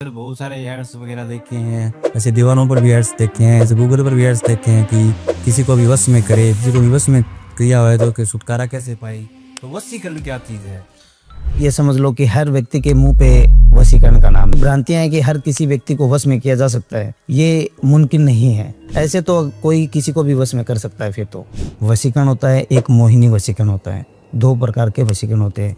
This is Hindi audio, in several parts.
बहुत सारे एड्स वगैरह देखे हैं, ऐसे दीवानों पर भी एड्स देखे हैं, ऐसे गूगल पर भी एड्स देखे हैं कि किसी को भी वश में करे, किसी को भी वश में किया हुआ है तो कि छुटकारा कैसे पाई। तो वशीकरण क्या चीज़ है? ये समझ लो कि हर व्यक्ति के मुंह पे वशीकरण का नाम है। भ्रांतियां हैं कि हर किसी व्यक्ति को वश में किया जा सकता है, ये मुमकिन नहीं है। ऐसे तो कोई किसी को भी वश में कर सकता है। फिर तो वशीकरण होता है, एक मोहिनी वशीकरण होता है, दो प्रकार के वशीकरण होते हैं।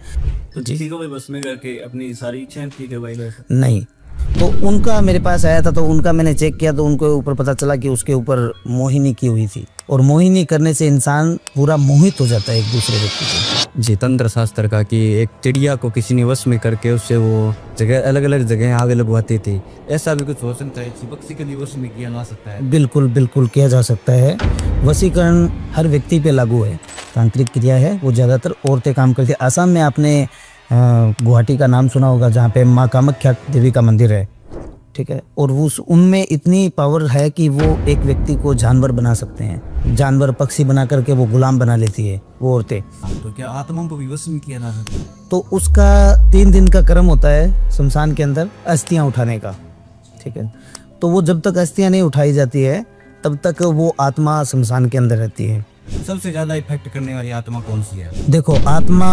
तो किसी को भी वश में करके अपनी सारी इच्छाएं ठीक है भाई? नहीं, तो उनका मेरे पास आया था, तो उनका मैंने चेक किया, तो उनके ऊपर पता चला कि उसके ऊपर मोहिनी की हुई थी। और मोहिनी करने से इंसान पूरा मोहित हो जाता है एक दूसरे व्यक्ति से। जी, तंत्र शास्त्र का कि एक चिड़िया को किसी ने वश में करके उससे वो जगह अलग अलग जगह आग लगवाती थी, ऐसा भी कुछ हो सकता है? वशीकरण वश में किया जा सकता है? बिल्कुल बिल्कुल किया जा सकता है। वशीकरण हर व्यक्ति पे लागू है, तांत्रिक क्रिया है, वो ज़्यादातर औरतें काम करती है। आसाम में आपने गुवाहाटी का नाम सुना होगा, जहाँ पे माँ कामाख्या देवी का मंदिर है, ठीक है। और उनमें इतनी पावर है कि वो एक व्यक्ति को जानवर बना सकते हैं, जानवर पक्षी बना करके वो गुलाम बना लेती है वो औरतें। तो क्या आत्माओं को भी वश में किया जा सकता है? तो उसका 3 दिन का क्रम होता है शमशान के अंदर अस्थियां उठाने का, ठीक है। तो वो जब तक अस्थियां नहीं उठाई जाती है तब तक वो आत्मा शमशान के अंदर रहती है। सबसे ज्यादा इफेक्ट करने वाली आत्मा कौन सी है? देखो, आत्मा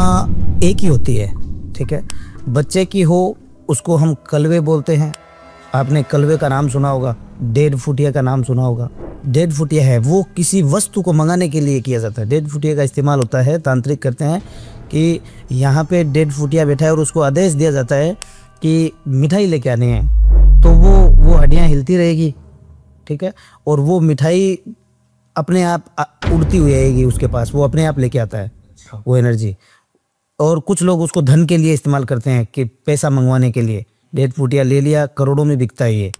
एक ही होती है, ठीक है। बच्चे की हो उसको हम कलवे बोलते हैं। आपने कलवे का नाम सुना होगा, डेढ़ फुटिया का नाम सुना होगा। डेढ़ फुटिया है वो किसी वस्तु को मंगाने के लिए किया जाता है। डेढ़ फुटिया का इस्तेमाल होता है, तांत्रिक करते हैं कि यहाँ पे डेढ़ फुटिया बैठा है और उसको आदेश दिया जाता है कि मिठाई लेके आनी है, तो वो हड्डियाँ हिलती रहेगी, ठीक है। और वो मिठाई अपने आप उड़ती हुई आएगी उसके पास, वो अपने आप लेके आता है वो एनर्जी। और कुछ लोग उसको धन के लिए इस्तेमाल करते हैं कि पैसा मंगवाने के लिए। 1.5 फुटिया ले लिया, करोड़ों में बिकता है ये।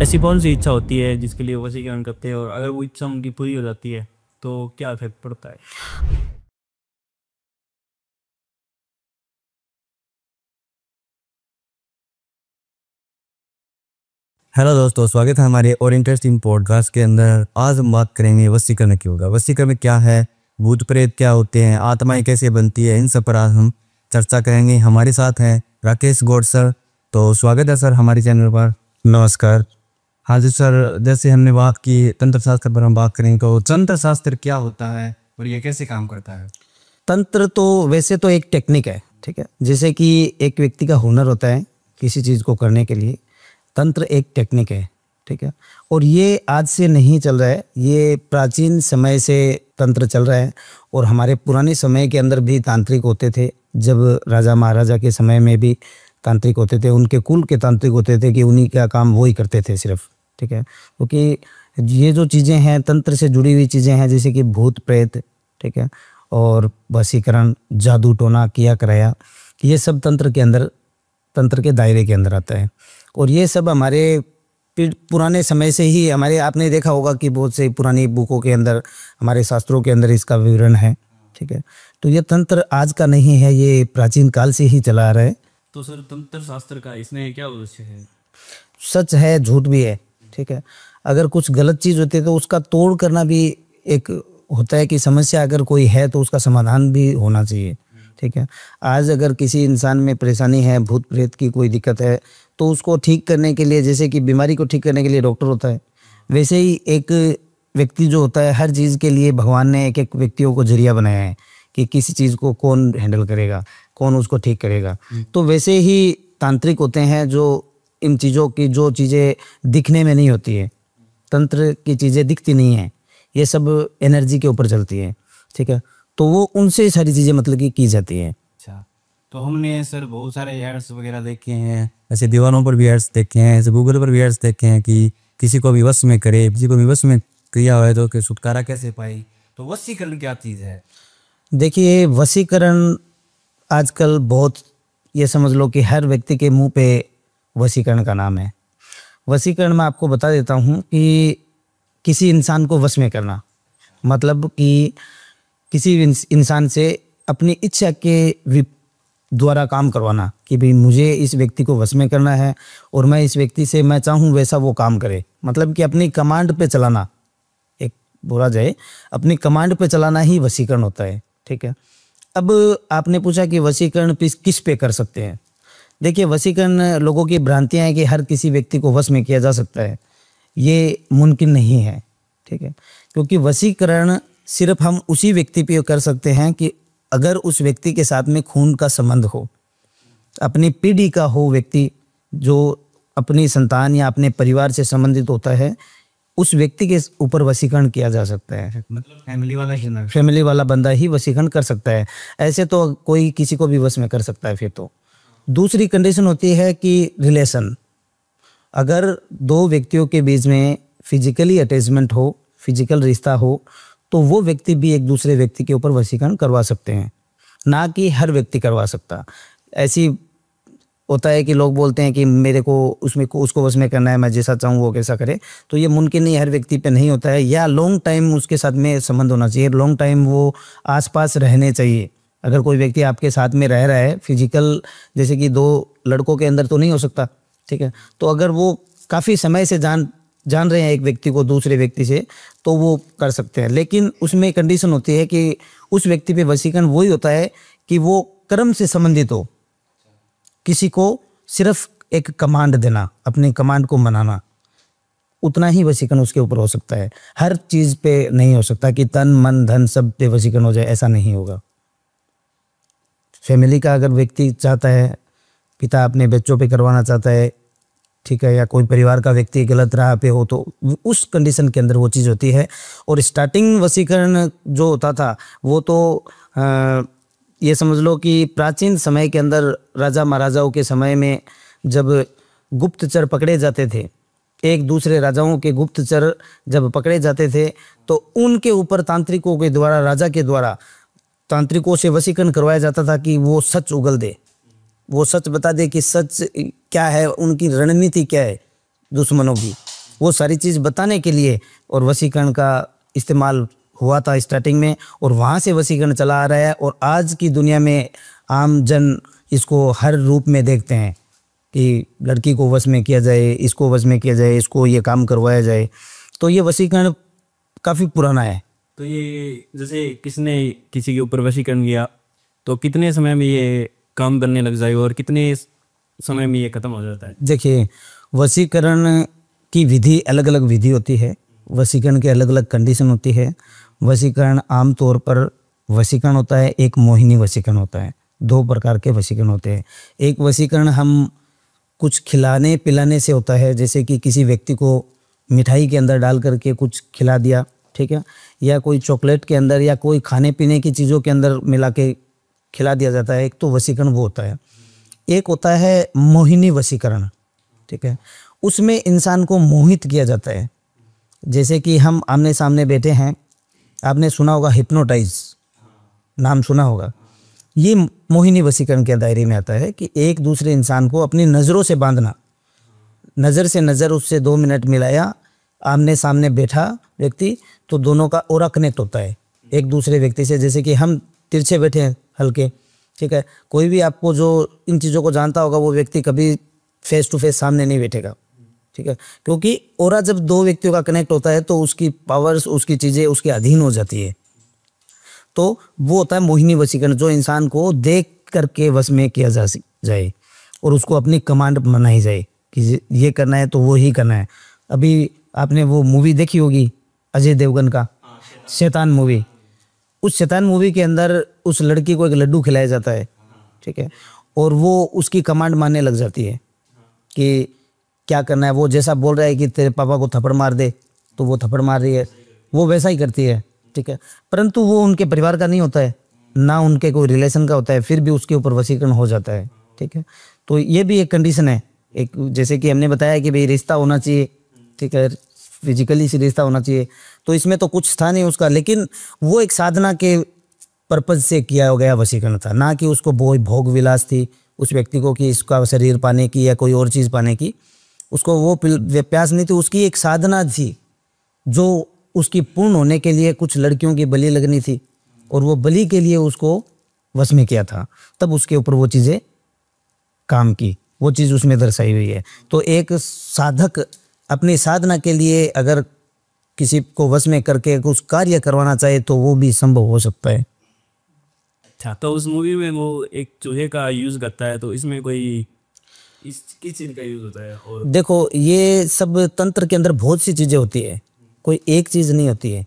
ऐसी कौन सी इच्छा होती है जिसके लिए वशीकरण करते हैं, और अगर वो इच्छा उनकी पूरी हो जाती है तो क्या इफेक्ट पड़ता है? हेलो दोस्तों, स्वागत है हमारे और इंटरेस्टिंग पॉडकास्ट के अंदर। आज हम बात करेंगे वशीकरण क्या होगा, वशीकरण क्या है, भूत प्रेत क्या होते हैं, आत्माएं कैसे बनती है, इन सब पर आज हम चर्चा करेंगे। हमारे साथ हैं राकेश गौड़ सर। तो स्वागत है सर हमारे चैनल पर। नमस्कार। हाँ जी सर, जैसे हमने बात की तंत्र शास्त्र पर हम बात करेंगे, तो तंत्र शास्त्र क्या होता है और ये कैसे काम करता है? तंत्र तो वैसे तो एक टेक्निक है, ठीक है। जैसे कि एक व्यक्ति का हुनर होता है किसी चीज़ को करने के लिए, तंत्र एक टेक्निक है, ठीक है। और ये आज से नहीं चल रहा है, ये प्राचीन समय से तंत्र चल रहा है। और हमारे पुराने समय के अंदर भी तांत्रिक होते थे, जब राजा महाराजा के समय में भी तांत्रिक होते थे, उनके कुल के तांत्रिक होते थे कि उन्हीं का काम वो ही करते थे सिर्फ, ठीक है। क्योंकि ये जो चीज़ें हैं तंत्र से जुड़ी हुई चीज़ें हैं, जैसे कि भूत प्रेत, ठीक है, और वशीकरण, जादू टोना किया कराया, ये सब तंत्र के अंदर, तंत्र के दायरे के अंदर आता है। और ये सब हमारे पुराने समय से ही हमारे, आपने देखा होगा कि बहुत से पुरानी बुकों के अंदर, हमारे शास्त्रों के अंदर इसका विवरण है, ठीक है। तो ये तंत्र आज का नहीं है, ये प्राचीन काल से ही चला आ रहा है। तो सर तंत्र शास्त्र का इसमें क्या उद्देश्य है? सच है, झूठ भी है, ठीक है। अगर कुछ गलत चीज़ होती है तो उसका तोड़ करना भी एक होता है कि समस्या अगर कोई है तो उसका समाधान भी होना चाहिए, ठीक है। आज अगर किसी इंसान में परेशानी है, भूत प्रेत की कोई दिक्कत है, तो उसको ठीक करने के लिए, जैसे कि बीमारी को ठीक करने के लिए डॉक्टर होता है, वैसे ही एक व्यक्ति जो होता है, हर चीज़ के लिए भगवान ने एक एक व्यक्तियों को जरिया बनाया है कि किसी चीज़ को कौन हैंडल करेगा, कौन उसको ठीक करेगा। तो वैसे ही तांत्रिक होते हैं जो इन चीज़ों की, जो चीज़ें दिखने में नहीं होती है, तंत्र की चीज़ें दिखती नहीं हैं, ये सब एनर्जी के ऊपर चलती है, ठीक है। तो वो उनसे सारी चीज़ें मतलब की जाती हैं। अच्छा, तो हमने सर बहुत सारे एड्स वगैरह देखे हैं, ऐसे दीवानों पर भी एड्स देखे हैं, ऐसे गूगल पर भी एड्स देखे हैं कि किसी को भी वश में करे, किसी को भी वश में किया हुआ है तो कि छुटकारा कैसे पाई। तो वशीकरण क्या चीज़ है? देखिए, वशीकरण आजकल बहुत, ये समझ लो कि हर व्यक्ति के मुंह पे वशीकरण का नाम है। वशीकरण मैं आपको बता देता हूँ कि किसी इंसान को वश में करना, मतलब कि किसी इंसान से अपनी इच्छा के द्वारा काम करवाना कि भाई मुझे इस व्यक्ति को वश में करना है और मैं इस व्यक्ति से मैं चाहूँ वैसा वो काम करे, मतलब कि अपनी कमांड पे चलाना, एक बोला जाए अपनी कमांड पे चलाना ही वशीकरण होता है, ठीक है। अब आपने पूछा कि वशीकरण किस पे कर सकते हैं, देखिए, वशीकरण लोगों की भ्रांतियां हैं कि हर किसी व्यक्ति को वश में किया जा सकता है, ये मुमकिन नहीं है, ठीक है। क्योंकि वशीकरण सिर्फ हम उसी व्यक्ति पे कर सकते हैं कि अगर उस व्यक्ति के साथ में खून का संबंध हो, अपनी पीढ़ी का हो व्यक्ति, जो अपनी संतान या अपने परिवार से संबंधित होता है, उस व्यक्ति के ऊपर वशीकरण किया जा सकता है। मतलब फैमिली वाला बंदा ही वशीकरण कर सकता है, ऐसे तो कोई किसी को भी वश में कर सकता है। फिर तो दूसरी कंडीशन होती है कि रिलेशन, अगर दो व्यक्तियों के बीच में फिजिकली अटैचमेंट हो, फिजिकल रिश्ता हो, तो वो व्यक्ति भी एक दूसरे व्यक्ति के ऊपर वशीकरण करवा सकते हैं, ना कि हर व्यक्ति करवा सकता। ऐसी होता है कि लोग बोलते हैं कि मेरे को उसको वश में करना है, मैं जैसा चाहूँ वो कैसा करे, तो ये मुमकिन नहीं, हर व्यक्ति पे नहीं होता है। या लॉन्ग टाइम उसके साथ में संबंध होना चाहिए, लॉन्ग टाइम वो आसपास रहने चाहिए। अगर कोई व्यक्ति आपके साथ में रह रहा है, फिजिकल जैसे कि दो लड़कों के अंदर तो नहीं हो सकता, ठीक है, तो अगर वो काफ़ी समय से जान रहे हैं एक व्यक्ति को दूसरे व्यक्ति से, तो वो कर सकते हैं। लेकिन उसमें कंडीशन होती है कि उस व्यक्ति पे वशीकरण वही होता है कि वो कर्म से संबंधित हो, किसी को सिर्फ एक कमांड देना, अपने कमांड को मनाना, उतना ही वशीकरण उसके ऊपर हो सकता है। हर चीज़ पे नहीं हो सकता कि तन मन धन सब पे वशीकरण हो जाए, ऐसा नहीं होगा। फैमिली का अगर व्यक्ति चाहता है, पिता अपने बच्चों पे करवाना चाहता है, ठीक है, या कोई परिवार का व्यक्ति गलत राह पे हो, तो उस कंडीशन के अंदर वो चीज़ होती है। और स्टार्टिंग वशीकरण जो होता था वो तो ये समझ लो कि प्राचीन समय के अंदर राजा महाराजाओं के समय में जब गुप्तचर पकड़े जाते थे, एक दूसरे राजाओं के गुप्तचर जब पकड़े जाते थे, तो उनके ऊपर तांत्रिकों के द्वारा, राजा के द्वारा तांत्रिकों से वशीकरण करवाया जाता था कि वो सच उगल दे, वो सच बता दे कि सच क्या है, उनकी रणनीति क्या है दुश्मनों की, वो सारी चीज़ बताने के लिए और वशीकरण का इस्तेमाल हुआ था स्टार्टिंग में, और वहाँ से वशीकरण चला आ रहा है। और आज की दुनिया में आम जन इसको हर रूप में देखते हैं कि लड़की को वश में किया जाए, इसको वश में किया जाए, इसको ये काम करवाया जाए। तो ये वशीकरण काफ़ी पुराना है। तो ये जैसे किसने किसी के ऊपर वशीकरण किया तो कितने समय में ये काम करने लग जाए और कितने समय में ये खत्म हो जाता है? देखिए, वशीकरण की विधि अलग अलग विधि होती है, वशीकरण के अलग अलग कंडीशन होती है। वशीकरण आमतौर पर वशीकरण होता है, एक मोहिनी वशीकरण होता है। दो प्रकार के वशीकरण होते हैं। एक वशीकरण हम कुछ खिलाने पिलाने से होता है, जैसे कि किसी व्यक्ति को मिठाई के अंदर डाल करके कुछ खिला दिया, ठीक है, या कोई चॉकलेट के अंदर या कोई खाने पीने की चीज़ों के अंदर मिला के खिला दिया जाता है, एक तो वशीकरण वो होता है। एक होता है मोहिनी वशीकरण, ठीक है, उसमें इंसान को मोहित किया जाता है। जैसे कि हम आमने सामने बैठे हैं, आपने सुना होगा हिप्नोटाइज, नाम सुना होगा, ये मोहिनी वशीकरण के दायरे में आता है कि एक दूसरे इंसान को अपनी नज़रों से बांधना, नज़र से नज़र उससे 2 मिनट मिलाया, आमने सामने बैठा व्यक्ति, तो दोनों का ऑरा कनेक्ट होता है एक दूसरे व्यक्ति से। जैसे कि हम तिरछे बैठे हैं हल्के, ठीक है, कोई भी आपको जो इन चीज़ों को जानता होगा वो व्यक्ति कभी फेस टू फेस सामने नहीं बैठेगा, ठीक है, क्योंकि ऑरा जब दो व्यक्तियों का कनेक्ट होता है तो उसकी पावर्स, उसकी चीज़ें उसके अधीन हो जाती है। तो वो होता है मोहिनी वशीकरण, जो इंसान को देख करके वश में किया जाए और उसको अपनी कमांड बनाई जाए कि ये करना है तो वो ही करना है। अभी आपने वो मूवी देखी होगी अजय देवगन का शैतान मूवी, उस शैतान मूवी के अंदर उस लड़की को एक लड्डू खिलाया जाता है, ठीक है, और वो उसकी कमांड मानने लग जाती है कि क्या करना है। वो जैसा बोल रहा है कि तेरे पापा को थप्पड़ मार दे, तो वो थप्पड़ मार रही है, वो वैसा ही करती है, ठीक है, परंतु वो उनके परिवार का नहीं होता है, ना उनके कोई रिलेशन का होता है, फिर भी उसके ऊपर वशीकरण हो जाता है, ठीक है। तो ये भी एक कंडीशन है, एक जैसे कि हमने बताया कि भाई रिश्ता होना चाहिए, ठीक है, फिजिकली से रिश्ता होना चाहिए, तो इसमें तो कुछ था नहीं उसका, लेकिन वो एक साधना के पर्पज से किया गया वशीकरण था, ना कि उसको भोग विलास थी उस व्यक्ति को कि इसका शरीर पाने की या कोई और चीज़ पाने की, उसको वो प्यास नहीं थी, उसकी एक साधना थी जो उसकी पूर्ण होने के लिए कुछ लड़कियों की बलि लगनी थी, और वो बलि के लिए उसको वश में किया था, तब उसके ऊपर वो चीज़ें काम की, वो चीज़ उसमें दर्शाई हुई है। तो एक साधक अपनी साधना के लिए अगर किसी को वश में करके कुछ कार्य करवाना चाहे तो वो भी संभव हो सकता है। अच्छा, तो उस मूवी में वो एक चूहे का यूज़ करता है, तो इसमें कोई इस किस चीज का यूज होता है? और देखो ये सब तंत्र के अंदर बहुत सी चीज़ें होती है, कोई एक चीज़ नहीं होती है।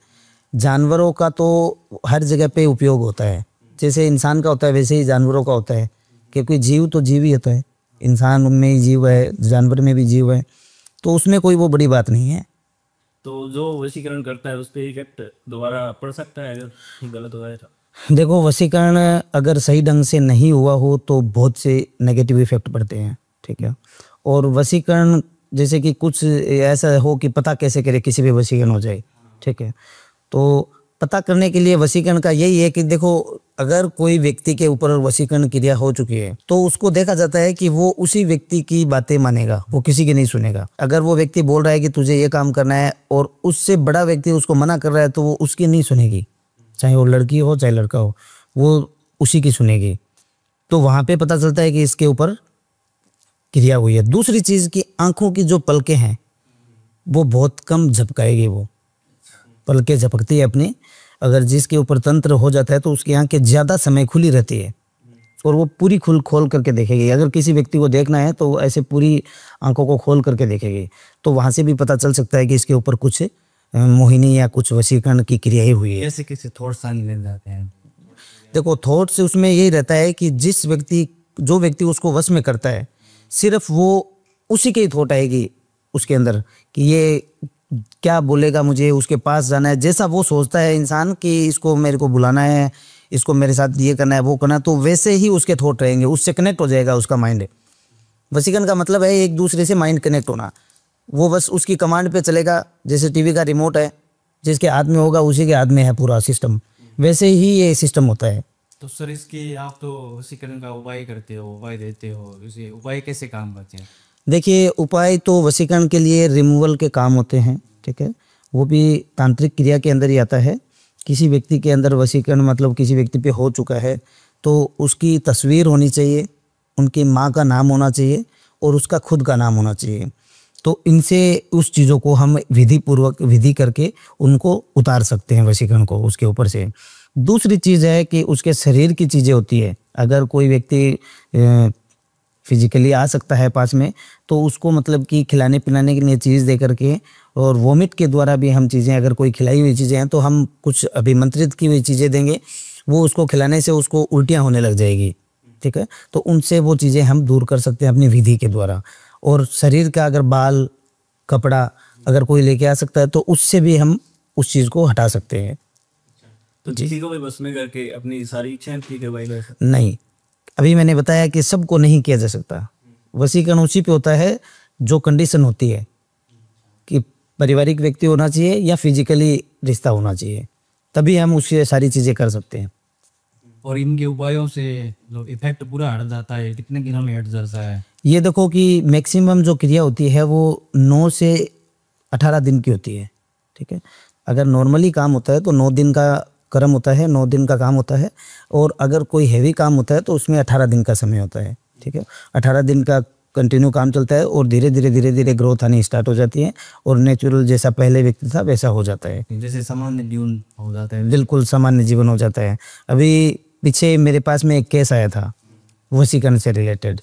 जानवरों का तो हर जगह पे उपयोग होता है, जैसे इंसान का होता है वैसे ही जानवरों का होता है, क्योंकि जीव तो जीव ही होता है, इंसान में ही जीव है, जानवर में भी जीव है, तो उसमें कोई वो बड़ी बात नहीं है। तो जो वशीकरण करता है उस पर इफेक्ट दोबारा पड़ सकता है अगर गलत हो जाए तो? देखो वशीकरण अगर सही ढंग से नहीं हुआ हो तो बहुत से नेगेटिव इफेक्ट पड़ते हैं, ठीक है। और वशीकरण जैसे कि कुछ ऐसा हो कि पता कैसे करे किसी भी वशीकरण हो जाए, ठीक है। तो पता करने के लिए वशीकरण का यही है कि देखो अगर कोई व्यक्ति के ऊपर वशीकरण क्रिया हो चुकी है तो उसको देखा जाता है कि वो उसी व्यक्ति की बातें मानेगा, वो किसी की नहीं सुनेगा। अगर वो व्यक्ति बोल रहा है कि तुझे ये काम करना है और उससे बड़ा व्यक्ति उसको मना कर रहा है तो वो उसकी नहीं सुनेगी, चाहे वो लड़की हो चाहे लड़का हो, वो उसी की सुनेगी। तो वहाँ पे पता चलता है कि इसके ऊपर क्रिया हुई है। दूसरी चीज़ की आंखों की जो पलकें हैं वो बहुत कम झपकाएगी, वो पलकें झपकती है अपनी। अगर जिसके ऊपर तंत्र हो जाता है तो उसकी आंखें ज़्यादा समय खुली रहती है और वो पूरी खोल करके देखेगी। अगर किसी व्यक्ति को देखना है तो ऐसे पूरी आंखों को खोल करके देखेगी, तो वहाँ से भी पता चल सकता है कि इसके ऊपर कुछ मोहिनी या कुछ वशीकरण की क्रिया ही हुई है। ऐसे कैसे थॉट्स आने लग जाते हैं? देखो थॉट से उसमें यही रहता है कि जो व्यक्ति उसको वश में करता है सिर्फ वो उसी के ही थॉट आएगी उसके अंदर कि ये क्या बोलेगा, मुझे उसके पास जाना है। जैसा वो सोचता है इंसान कि इसको मेरे को बुलाना है, इसको मेरे साथ ये करना है वो करना है, तो वैसे ही उसके थॉट रहेंगे, उससे कनेक्ट हो जाएगा उसका माइंड। वशीकरण का मतलब है एक दूसरे से माइंड कनेक्ट होना। वो बस उसकी कमांड पे चलेगा, जैसे टीवी का रिमोट है, जिसके हाथ में होगा उसी के हाथ में है पूरा सिस्टम, वैसे ही ये सिस्टम होता है। तो सर इसके आप तो वशीकरण का उपाय करते हो, उपाय देते हो, इसे उपाय कैसे काम करते हैं? देखिए उपाय तो वशीकरण के लिए रिमूवल के काम होते हैं, ठीक है। वो भी तांत्रिक क्रिया के अंदर ही आता है। किसी व्यक्ति के अंदर वशीकरण मतलब किसी व्यक्ति पे हो चुका है तो उसकी तस्वीर होनी चाहिए, उनकी माँ का नाम होना चाहिए और उसका खुद का नाम होना चाहिए। तो इनसे उस चीज़ों को हम विधि करके उनको उतार सकते हैं वशीकरण को उसके ऊपर से। दूसरी चीज़ है कि उसके शरीर की चीज़ें होती है। अगर कोई व्यक्ति फिजिकली आ सकता है पास में तो उसको मतलब कि खिलाने पिलाने के लिए चीज़ दे करके और वोमिट के द्वारा भी हम चीज़ें, अगर कोई खिलाई हुई चीज़ें हैं तो हम कुछ अभिमंत्रित की हुई चीज़ें देंगे, वो उसको खिलाने से उसको उल्टियाँ होने लग जाएगी, ठीक है। तो उनसे वो चीज़ें हम दूर कर सकते हैं अपनी विधि के द्वारा। और शरीर का अगर बाल कपड़ा अगर कोई लेके आ सकता है तो उससे भी हम उस चीज़ को हटा सकते हैं। तो किसी को भी बस में करके अपनी सारी इच्छाएं पूरी करवाई जा सकती? नहीं, अभी मैंने बताया कि सबको नहीं किया जा सकता। वशीकरण उसी पे होता है जो कंडीशन होती है कि पारिवारिक व्यक्ति होना चाहिए या फिजिकली रिश्ता होना चाहिए, तभी हम उससे सारी चीज़ें कर सकते हैं। और इनके उपायों से जो इफेक्ट पूरा हट जाता है, कितने दिनों में हट जाता है? ये देखो कि मैक्सिमम जो क्रिया होती है वो 9 से 18 दिन की होती है, ठीक है। अगर नॉर्मली काम होता है तो 9 दिन का कर्म होता है, 9 दिन का काम होता है। और अगर कोई हैवी काम होता है तो उसमें 18 दिन का समय होता है, ठीक है। 18 दिन का कंटिन्यू काम चलता है और धीरे धीरे ग्रोथ आनी स्टार्ट हो जाती है और नेचुरल जैसा पहले व्यक्ति था वैसा हो जाता है, जैसे सामान्य जीवन हो जाता है। बिल्कुल सामान्य जीवन हो जाता है। अभी पीछे मेरे पास में एक केस आया था वशीकरण से रिलेटेड,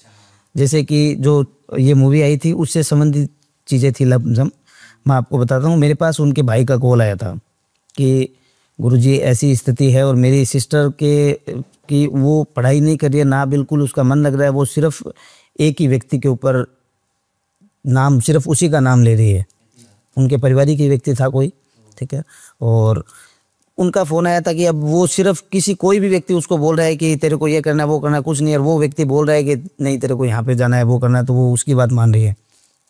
जैसे कि जो ये मूवी आई थी उससे संबंधित चीज़ें थी लमसम। मैं आपको बताता हूँ, मेरे पास उनके भाई का कॉल आया था कि गुरुजी ऐसी स्थिति है और मेरी सिस्टर की वो पढ़ाई नहीं कर रही है, ना बिल्कुल उसका मन लग रहा है, वो सिर्फ एक ही व्यक्ति के ऊपर नाम, सिर्फ उसी का नाम ले रही है। उनके पारिवारिक ही व्यक्ति था कोई, ठीक है। और उनका फ़ोन आया था कि अब वो सिर्फ कोई भी व्यक्ति उसको बोल रहा है कि तेरे को ये करना है वो करना है, कुछ नहीं, और वो व्यक्ति बोल रहा है कि नहीं तेरे को यहाँ पे जाना है वो करना है, तो वो उसकी बात मान रही है,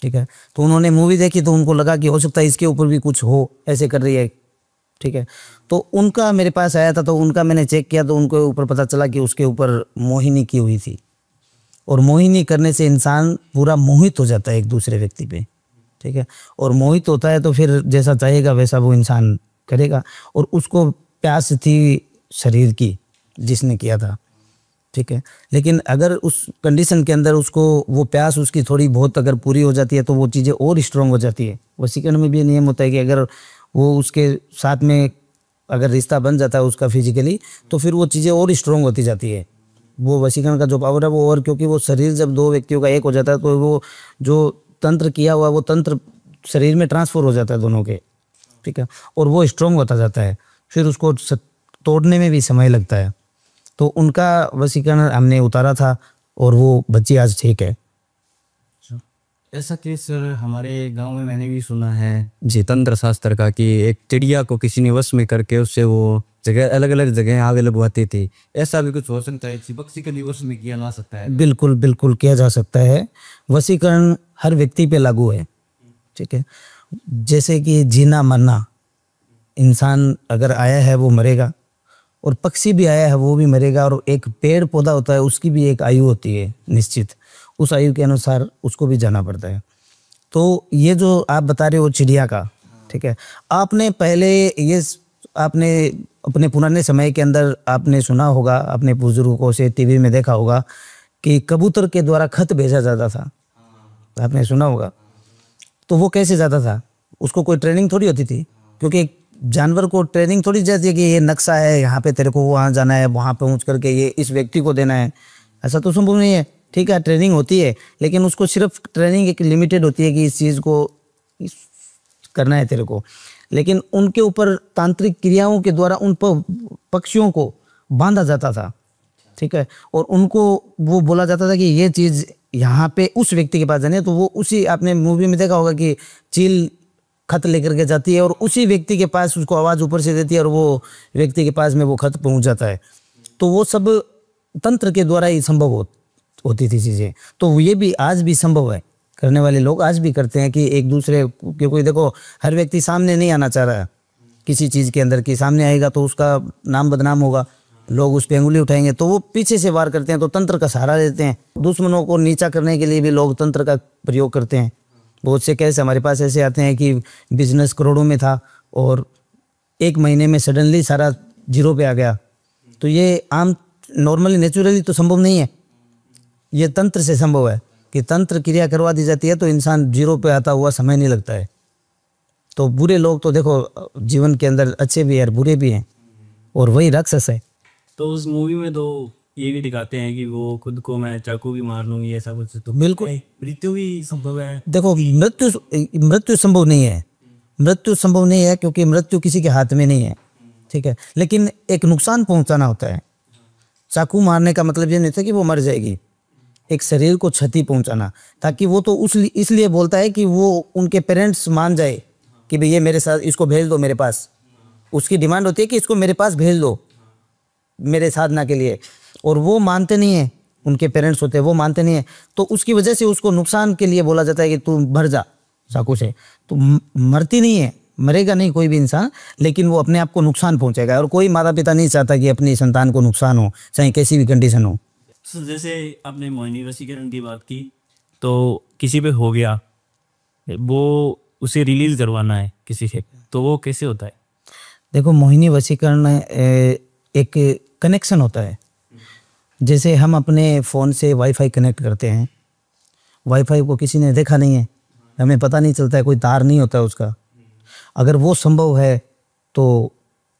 ठीक है। तो उन्होंने मूवी देखी तो उनको लगा कि हो सकता है इसके ऊपर भी कुछ हो, ऐसे कर रही है, ठीक है। तो उनका मेरे पास आया था तो उनका मैंने चेक किया तो उनके ऊपर पता चला कि उसके ऊपर मोहिनी की हुई थी। और मोहिनी करने से इंसान पूरा मोहित हो जाता है एक दूसरे व्यक्ति पे, ठीक है। और मोहित होता है तो फिर जैसा चाहेगा वैसा वो इंसान करेगा। और उसको प्यास थी शरीर की जिसने किया था, ठीक है। लेकिन अगर उस कंडीशन के अंदर उसको वो प्यास उसकी थोड़ी बहुत अगर पूरी हो जाती है तो वो चीज़ें और स्ट्रॉन्ग हो जाती है। वशीकरण में भी ये नियम होता है कि अगर वो उसके साथ में अगर रिश्ता बन जाता है उसका फिजिकली तो फिर वो चीज़ें और स्ट्रॉन्ग होती जाती है। वो वशीकरण का जो पावर है वो, और क्योंकि वो शरीर जब दो व्यक्तियों का एक हो जाता है तो वो जो तंत्र किया हुआ वो तंत्र शरीर में ट्रांसफर हो जाता है दोनों के, ठीक है, और वो स्ट्रोंग होता जाता है, फिर उसको तोड़ने में भी समय लगता है। तो उनका वशीकरण हमने उतारा था और वो बच्ची आज ठीक है। ऐसा केस सर हमारे गांव में मैंने भी सुना है जी, तंत्र शास्त्र का, कि एक चिड़िया को किसी ने वश में करके उससे वो जगह अलग अलग जगह आग लगवाती थी। ऐसा भी कुछ हो सकता है, पक्षी का वश में किया जा सकता है? बिल्कुल बिल्कुल किया जा सकता है। वशीकरण हर व्यक्ति पे लागू है, ठीक है। जैसे कि जीना मरना, इंसान अगर आया है वो मरेगा, और पक्षी भी आया है वो भी मरेगा, और एक पेड़ पौधा होता है उसकी भी एक आयु होती है निश्चित, उस आयु के अनुसार उसको भी जाना पड़ता है। तो ये जो आप बता रहे हो चिड़िया का, ठीक है, आपने पहले ये आपने अपने पुराने समय के अंदर आपने सुना होगा, अपने बुजुर्गों से टीवी में देखा होगा कि कबूतर के द्वारा खत भेजा जाता था, आपने सुना होगा। तो वो कैसे जाता था? उसको कोई ट्रेनिंग थोड़ी होती थी, क्योंकि एक जानवर को ट्रेनिंग थोड़ी जाती है कि ये नक्शा है, यहाँ पे तेरे को वहाँ जाना है, वहाँ पहुँच करके ये इस व्यक्ति को देना है, ऐसा तो संभव नहीं है। ठीक है, ट्रेनिंग होती है, लेकिन उसको सिर्फ ट्रेनिंग एक लिमिटेड होती है कि इस चीज़ को करना है तेरे को, लेकिन उनके ऊपर तांत्रिक क्रियाओं के द्वारा उन पक्षियों को बांधा जाता था, ठीक है, और उनको वो बोला जाता था कि ये चीज़ यहाँ पे उस व्यक्ति के पास जानी है। तो वो उसी, आपने मूवी में देखा होगा कि चील खत लेकर के जाती है और उसी व्यक्ति के पास उसको आवाज़ ऊपर से देती है और वो व्यक्ति के पास में वो खत पहुँच जाता है। तो वो सब तंत्र के द्वारा ही संभव होती थी चीज़ें। तो ये भी आज भी संभव है, करने वाले लोग आज भी करते हैं कि एक दूसरे, क्योंकि देखो हर व्यक्ति सामने नहीं आना चाह रहा है किसी चीज़ के अंदर, कि सामने आएगा तो उसका नाम बदनाम होगा, लोग उस पर अंगुली उठाएंगे, तो वो पीछे से वार करते हैं, तो तंत्र का सहारा लेते हैं। दुश्मनों को नीचा करने के लिए भी लोग तंत्र का प्रयोग करते हैं। बहुत से केस हमारे पास ऐसे आते हैं कि बिजनेस करोड़ों में था और एक महीने में सडनली सारा जीरो पे आ गया। तो ये आम नॉर्मली नेचुरली तो संभव नहीं है, ये तंत्र से संभव है कि तंत्र क्रिया करवा दी जाती है तो इंसान जीरो पे आता हुआ समय नहीं लगता है। तो बुरे लोग तो देखो जीवन के अंदर अच्छे भी हैं और बुरे भी हैं, और वही राक्षस है। तो उस मूवी में तो ये भी दिखाते हैं कि वो खुद को मैं चाकू भी मार लूंगी, ऐसा कुछ। तो बिल्कुल मृत्यु भी संभव है। देखो मृत्यु संभव नहीं है, मृत्यु संभव नहीं है, क्योंकि मृत्यु किसी के हाथ में नहीं है, ठीक है, लेकिन एक नुकसान पहुंचाना होता है। चाकू मारने का मतलब ये नहीं था कि वो मर जाएगी, एक शरीर को क्षति पहुंचाना, ताकि वो तो इसलिए बोलता है कि वो उनके पेरेंट्स मान जाए कि भाई ये मेरे साथ, इसको भेज दो मेरे पास। उसकी डिमांड होती है कि इसको मेरे पास भेज दो मेरे साधना के लिए, और वो मानते नहीं है, उनके पेरेंट्स होते हैं वो मानते नहीं है। तो उसकी वजह से उसको नुकसान के लिए बोला जाता है कि तू मर जा चाकू से। तो मरती नहीं है, मरेगा नहीं कोई भी इंसान, लेकिन वो अपने आप को नुकसान पहुंचेगा, और कोई माता पिता नहीं चाहता कि अपनी संतान को नुकसान हो, चाहे कैसी भी कंडीशन हो। तो जैसे आपने मोहिनी वशीकरण की बात की, तो किसी पे हो गया, वो उसे रिलीज करवाना है किसी से, तो वो कैसे होता है? देखो मोहिनी वशीकरण एक कनेक्शन होता है। जैसे हम अपने फ़ोन से वाईफाई कनेक्ट करते हैं, वाईफाई को किसी ने देखा नहीं है, हमें पता नहीं चलता है, कोई तार नहीं होता है उसका। अगर वो संभव है तो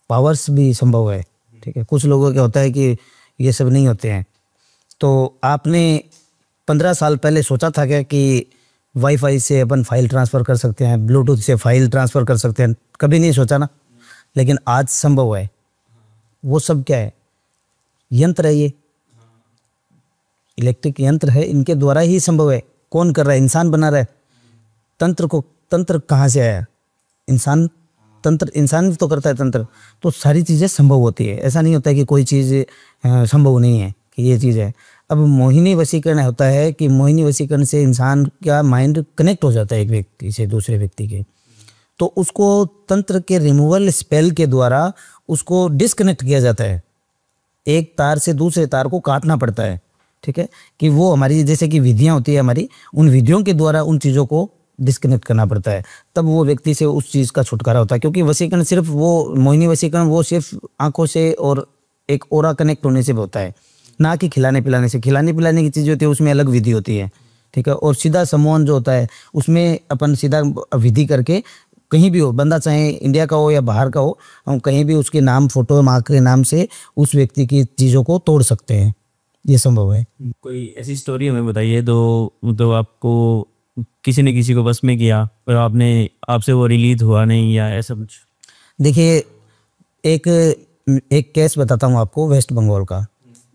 पावर्स भी संभव है, ठीक है। कुछ लोगों का होता है कि ये सब नहीं होते हैं। तो आपने 15 साल पहले सोचा था क्या कि वाईफाई से अपन फाइल ट्रांसफ़र कर सकते हैं, ब्लूटूथ से फाइल ट्रांसफ़र कर सकते हैं? कभी नहीं सोचा ना, लेकिन आज संभव है। वो सब क्या है? यंत्र है, ये इलेक्ट्रिक यंत्र है, इनके द्वारा ही संभव है। कौन कर रहा है? इंसान बना रहा है। तंत्र कहाँ से आया? इंसान तो करता है तंत्र। तो सारी चीज़ें संभव होती है, ऐसा नहीं होता है कि कोई चीज़ संभव नहीं है कि ये चीज़ है। अब मोहिनी वशीकरण होता है कि मोहिनी वशीकरण से इंसान का माइंड कनेक्ट हो जाता है एक व्यक्ति से दूसरे व्यक्ति के, तो उसको तंत्र के रिमूवल स्पेल के द्वारा उसको डिस्कनेक्ट किया जाता है। एक तार से दूसरे तार को काटना पड़ता है, ठीक है, कि वो हमारी जैसे कि विधियाँ होती है हमारी, उन विधियों के द्वारा उन चीज़ों को डिस्कनेक्ट करना पड़ता है, तब वो व्यक्ति से उस चीज़ का छुटकारा होता है। क्योंकि वशीकरण सिर्फ वो मोहिनी वशीकरण वो सिर्फ आंखों से और एक ओरा कनेक्ट होने से होता है, ना कि खिलाने पिलाने से। खिलाने पिलाने की चीज़ होती है उसमें अलग विधि होती है, ठीक है। और सीधा सम्मोहन जो होता है उसमें अपन सीधा विधि करके कहीं भी हो, बंदा चाहे इंडिया का हो या बाहर का हो, हम कहीं भी उसके नाम, फोटो माँ के नाम से उस व्यक्ति की चीज़ों को तोड़ सकते हैं, ये संभव है। कोई ऐसी स्टोरी हमें बताइए तो आपको किसी ने किसी को बस में किया और आपसे वो रिलीज हुआ नहीं या ऐसा कुछ। देखिए, एक केस बताता हूँ आपको वेस्ट बंगाल का।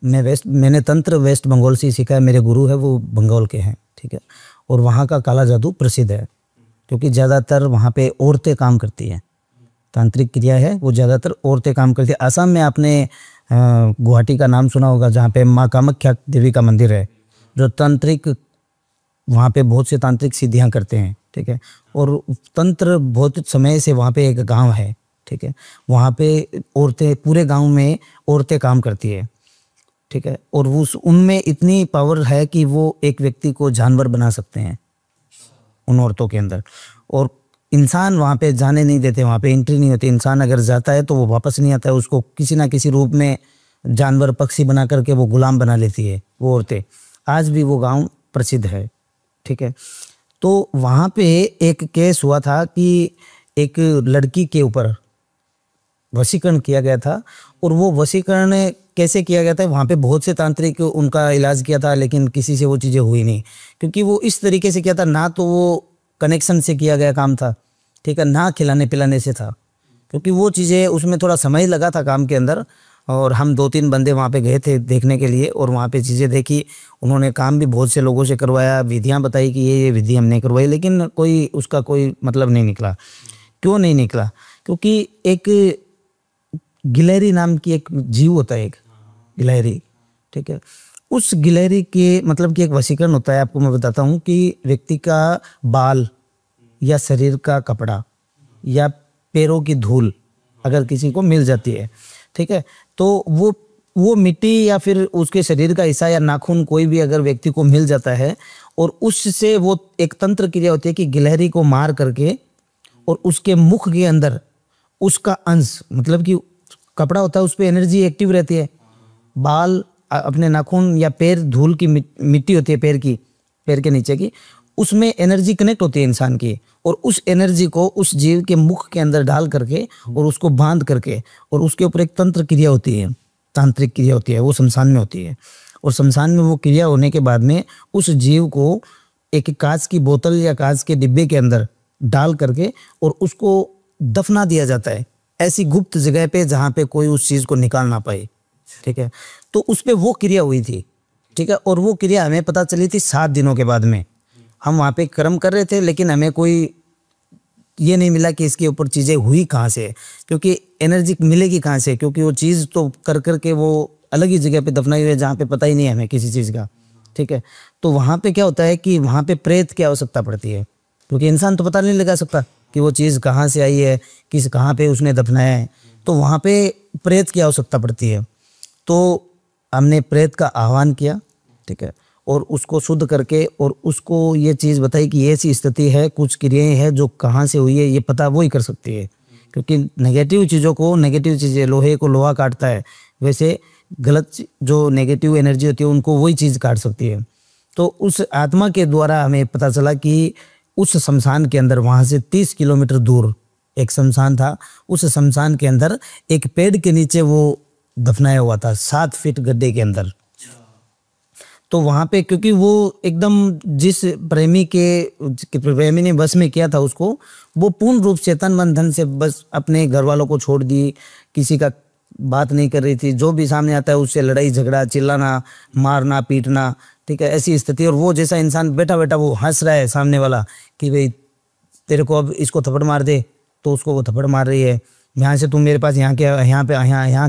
मैंने तंत्र वेस्ट बंगाल से ही सीखा है। मेरे गुरु है वो बंगाल के हैं, ठीक है। और वहाँ का काला जादू प्रसिद्ध है, क्योंकि ज़्यादातर वहाँ पे औरतें काम करती हैं। तांत्रिक क्रिया है वो ज़्यादातर औरतें काम करती हैं। असम में आपने गुवाहाटी का नाम सुना होगा, जहाँ पे माँ कामाख्या देवी का मंदिर है, जो तांत्रिक वहाँ पे बहुत से तांत्रिक सिद्धियाँ करते हैं, ठीक है। और तंत्र बहुत समय से वहाँ पे एक गांव है, ठीक है। वहाँ पे औरतें, पूरे गांव में औरतें काम करती है, ठीक है। और उनमें इतनी पावर है कि वो एक व्यक्ति को जानवर बना सकते हैं उन औरतों के अंदर। और इंसान वहाँ पे जाने नहीं देते, वहाँ पे एंट्री नहीं होती। इंसान अगर जाता है तो वो वापस नहीं आता है, उसको किसी ना किसी रूप में जानवर पक्षी बना करके वो गुलाम बना लेती है वो औरतें। आज भी वो गांव प्रसिद्ध है, ठीक है। तो वहाँ पे एक केस हुआ था कि एक लड़की के ऊपर वशीकरण किया गया था। और वो वशीकरण कैसे किया गया था, वहाँ पे बहुत से तांत्रिक उनका इलाज किया था, लेकिन किसी से वो चीज़ें हुई नहीं, क्योंकि वो इस तरीके से किया था। ना तो वो कनेक्शन से किया गया काम था, ठीक है, ना खिलाने पिलाने से था, क्योंकि वो चीज़ें उसमें थोड़ा समय लगा था काम के अंदर। और हम 2-3 बंदे वहाँ पे गए थे देखने के लिए, और वहाँ पे चीज़ें देखी। उन्होंने काम भी बहुत से लोगों से करवाया, विधियाँ बताई कि ये विधि हमने करवाई, लेकिन उसका कोई मतलब नहीं निकला। क्यों नहीं निकला? क्योंकि एक गिलहरी नाम की एक जीव होता है, एक गिलहरी, ठीक है। उस गिलहरी के मतलब कि एक वशीकरण होता है। आपको मैं बताता हूँ कि व्यक्ति का बाल या शरीर का कपड़ा या पैरों की धूल अगर किसी को मिल जाती है, ठीक है, तो वो मिट्टी या फिर उसके शरीर का हिस्सा या नाखून कोई भी अगर व्यक्ति को मिल जाता है, और उससे वो एक तंत्र क्रिया होती है कि गिलहरी को मार करके और उसके मुख के अंदर उसका अंश, मतलब कि कपड़ा होता है उस पर एनर्जी एक्टिव रहती है। बाल, अपने नाखून या पैर, धूल की मिट्टी होती है पैर के नीचे की, उसमें एनर्जी कनेक्ट होती है इंसान की। और उस एनर्जी को उस जीव के मुख के अंदर डाल करके और उसको बांध करके, और उसके ऊपर एक तंत्र क्रिया होती है, तांत्रिक क्रिया होती है, वो शमशान में होती है। और शमशान में वो क्रिया होने के बाद में उस जीव को एक कांच की बोतल या कांच के डिब्बे के अंदर डाल करके और उसको दफना दिया जाता है, ऐसी गुप्त जगह पे जहाँ पे कोई उस चीज़ को निकाल ना पाए, ठीक है। तो उस पर वो क्रिया हुई थी, ठीक है। और वो क्रिया हमें पता चली थी 7 दिनों के बाद में। हम वहाँ पे कर्म कर रहे थे, लेकिन हमें कोई ये नहीं मिला कि इसके ऊपर चीज़ें हुई कहाँ से, क्योंकि एनर्जी मिलेगी कहाँ से, क्योंकि वो चीज़ तो कर करके वो अलग ही जगह पे दफनाई हुई है जहाँ पे पता ही नहीं है हमें किसी चीज़ का, ठीक है। तो वहाँ पे क्या होता है कि वहाँ पे प्रेत की आवश्यकता पड़ती है, क्योंकि इंसान तो पता नहीं लगा सकता कि वो चीज़ कहाँ से आई है, कहाँ पे उसने दफनाया है। तो वहाँ पे प्रेत की आवश्यकता पड़ती है। तो हमने प्रेत का आह्वान किया, ठीक है, और उसको शुद्ध करके और उसको ये चीज़ बताई कि ऐसी स्थिति है, कुछ क्रियाएं हैं जो कहाँ से हुई है ये पता वो ही कर सकती है। क्योंकि नेगेटिव चीज़ों को, नेगेटिव चीज़ें, लोहे को लोहा काटता है, वैसे गलत जो नेगेटिव एनर्जी होती है उनको वही चीज़ काट सकती है। तो उस आत्मा के द्वारा हमें पता चला कि उस शमशान के अंदर, वहाँ से 30 किलोमीटर दूर एक शमशान था। उस शमशान के अंदर एक पेड़ के नीचे वो दफनाया हुआ था, 7 फीट गड्ढे के अंदर। तो वहाँ पे क्योंकि वो एकदम जिस प्रेमी ने बस में किया था उसको, वो पूर्ण रूप से तन मन धन से बस अपने घर वालों को छोड़ दी, किसी का बात नहीं कर रही थी। जो भी सामने आता है उससे लड़ाई झगड़ा, चिल्लाना, मारना, पीटना, ठीक है, ऐसी स्थिति। और वो जैसा इंसान बैठा बैठा वो हंस रहा है सामने वाला कि भाई तेरे को अब इसको थप्पड़ मार दे, तो उसको वो थप्पड़ मार रही है। यहाँ से तुम मेरे पास यहाँ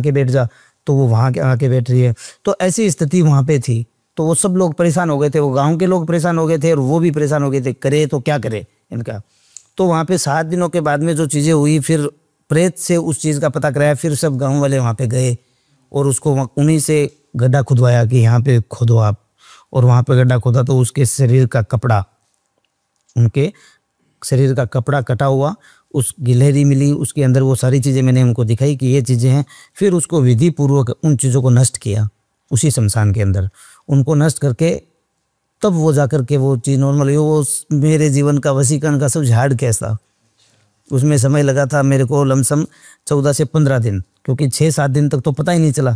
के बैठ जा, तो वो वहाँ के आके बैठ रही है। तो ऐसी स्थिति वहाँ पे थी। तो वो सब लोग परेशान हो गए थे, वो गांव के लोग परेशान हो गए थे और वो भी परेशान हो गए थे, करे तो क्या करे इनका। तो वहाँ पे 7 दिनों के बाद में जो चीज़ें हुई, फिर प्रेत से उस चीज़ का पता कराया। फिर सब गाँव वाले वहाँ पे गए और उसको उन्हीं से गड्ढा खुदवाया कि यहाँ पे खोदो आप। और वहाँ पे गड्ढा खोदा तो उसके शरीर का कपड़ा, उनके शरीर का कपड़ा कटा हुआ, उस गिलहरी मिली, उसके अंदर वो सारी चीज़ें मैंने उनको दिखाई कि ये चीज़ें हैं। फिर उसको विधि पूर्वक उन चीज़ों को नष्ट किया उसी शमशान के अंदर। उनको नष्ट करके तब वो जाकर के वो चीज़ नॉर्मल हुई। वो मेरे जीवन का वशीकरण का सब झाड़ केस था। उसमें समय लगा था मेरे को लमसम 14 से 15 दिन, क्योंकि 6-7 दिन तक तो पता ही नहीं चला।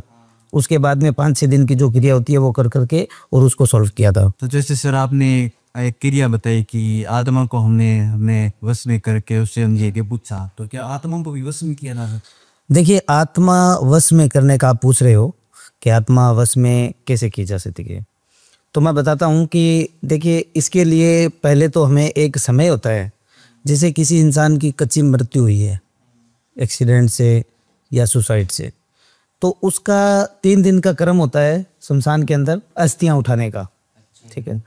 उसके बाद में 5-6 दिन की जो क्रिया होती है वो कर करके और उसको सॉल्व किया था। तो जैसे सर आपने एक क्रिया बताई कि आत्मा को हमने वश में करके उससे हम ये पूछा, तो क्या आत्मा को भी वश में किया था? देखिए, आत्मा वश में करने का आप पूछ रहे हो कि आत्मा वश में कैसे की जा सकती है, तो मैं बताता हूँ कि देखिए, इसके लिए पहले तो हमें एक समय होता है। जैसे किसी इंसान की कच्ची मृत्यु हुई है एक्सीडेंट से या सुसाइड से, तो उसका 3 दिन का क्रम होता है शमशान के अंदर अस्थियां उठाने का, ठीक है।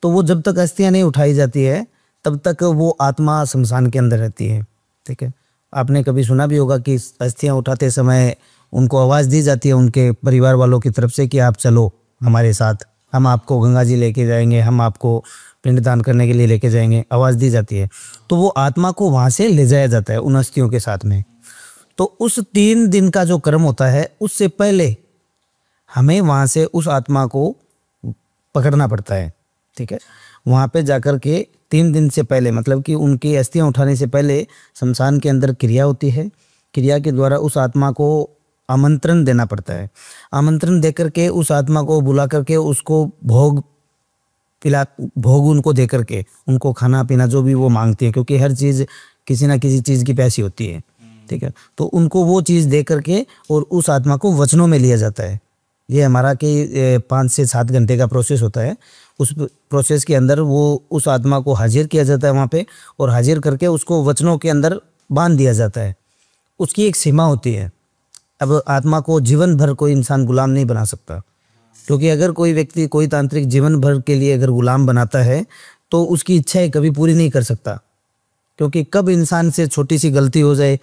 तो वो जब तक अस्थियां नहीं उठाई जाती है तब तक वो आत्मा शमशान के अंदर रहती है, ठीक है। आपने कभी सुना भी होगा कि अस्थियां उठाते समय उनको आवाज़ दी जाती है उनके परिवार वालों की तरफ से कि आप चलो हमारे साथ, हम आपको गंगा जी लेके जाएंगे, हम आपको पिंडदान करने के लिए लेके जाएंगे, आवाज़ दी जाती है। तो वो आत्मा को वहाँ से ले जाया जाता है उन अस्थियों के साथ में। तो उस 3 दिन का जो क्रम होता है उससे पहले हमें वहाँ से उस आत्मा को पकड़ना पड़ता है, ठीक है। वहाँ पे जाकर के 3 दिन से पहले, मतलब कि उनकी अस्थियाँ उठाने से पहले शमशान के अंदर क्रिया होती है। क्रिया के द्वारा उस आत्मा को आमंत्रण देना पड़ता है। आमंत्रण दे करके उस आत्मा को बुला करके उसको भोग उनको दे करके उनको खाना पीना जो भी वो मांगती है, क्योंकि हर चीज़ किसी ना किसी चीज़ की प्यासी होती है, ठीक है। तो उनको वो चीज़ दे करके और उस आत्मा को वचनों में लिया जाता है। ये हमारा कि 5 से 7 घंटे का प्रोसेस होता है। उस प्रोसेस के अंदर वो उस आत्मा को हाजिर किया जाता है वहाँ पे, और हाजिर करके उसको वचनों के अंदर बांध दिया जाता है। उसकी एक सीमा होती है। अब आत्मा को जीवन भर कोई इंसान गुलाम नहीं बना सकता, क्योंकि अगर कोई व्यक्ति कोई तांत्रिक जीवन भर के लिए अगर गुलाम बनाता है तो उसकी इच्छाएं कभी पूरी नहीं कर सकता, क्योंकि कब इंसान से छोटी सी गलती हो जाए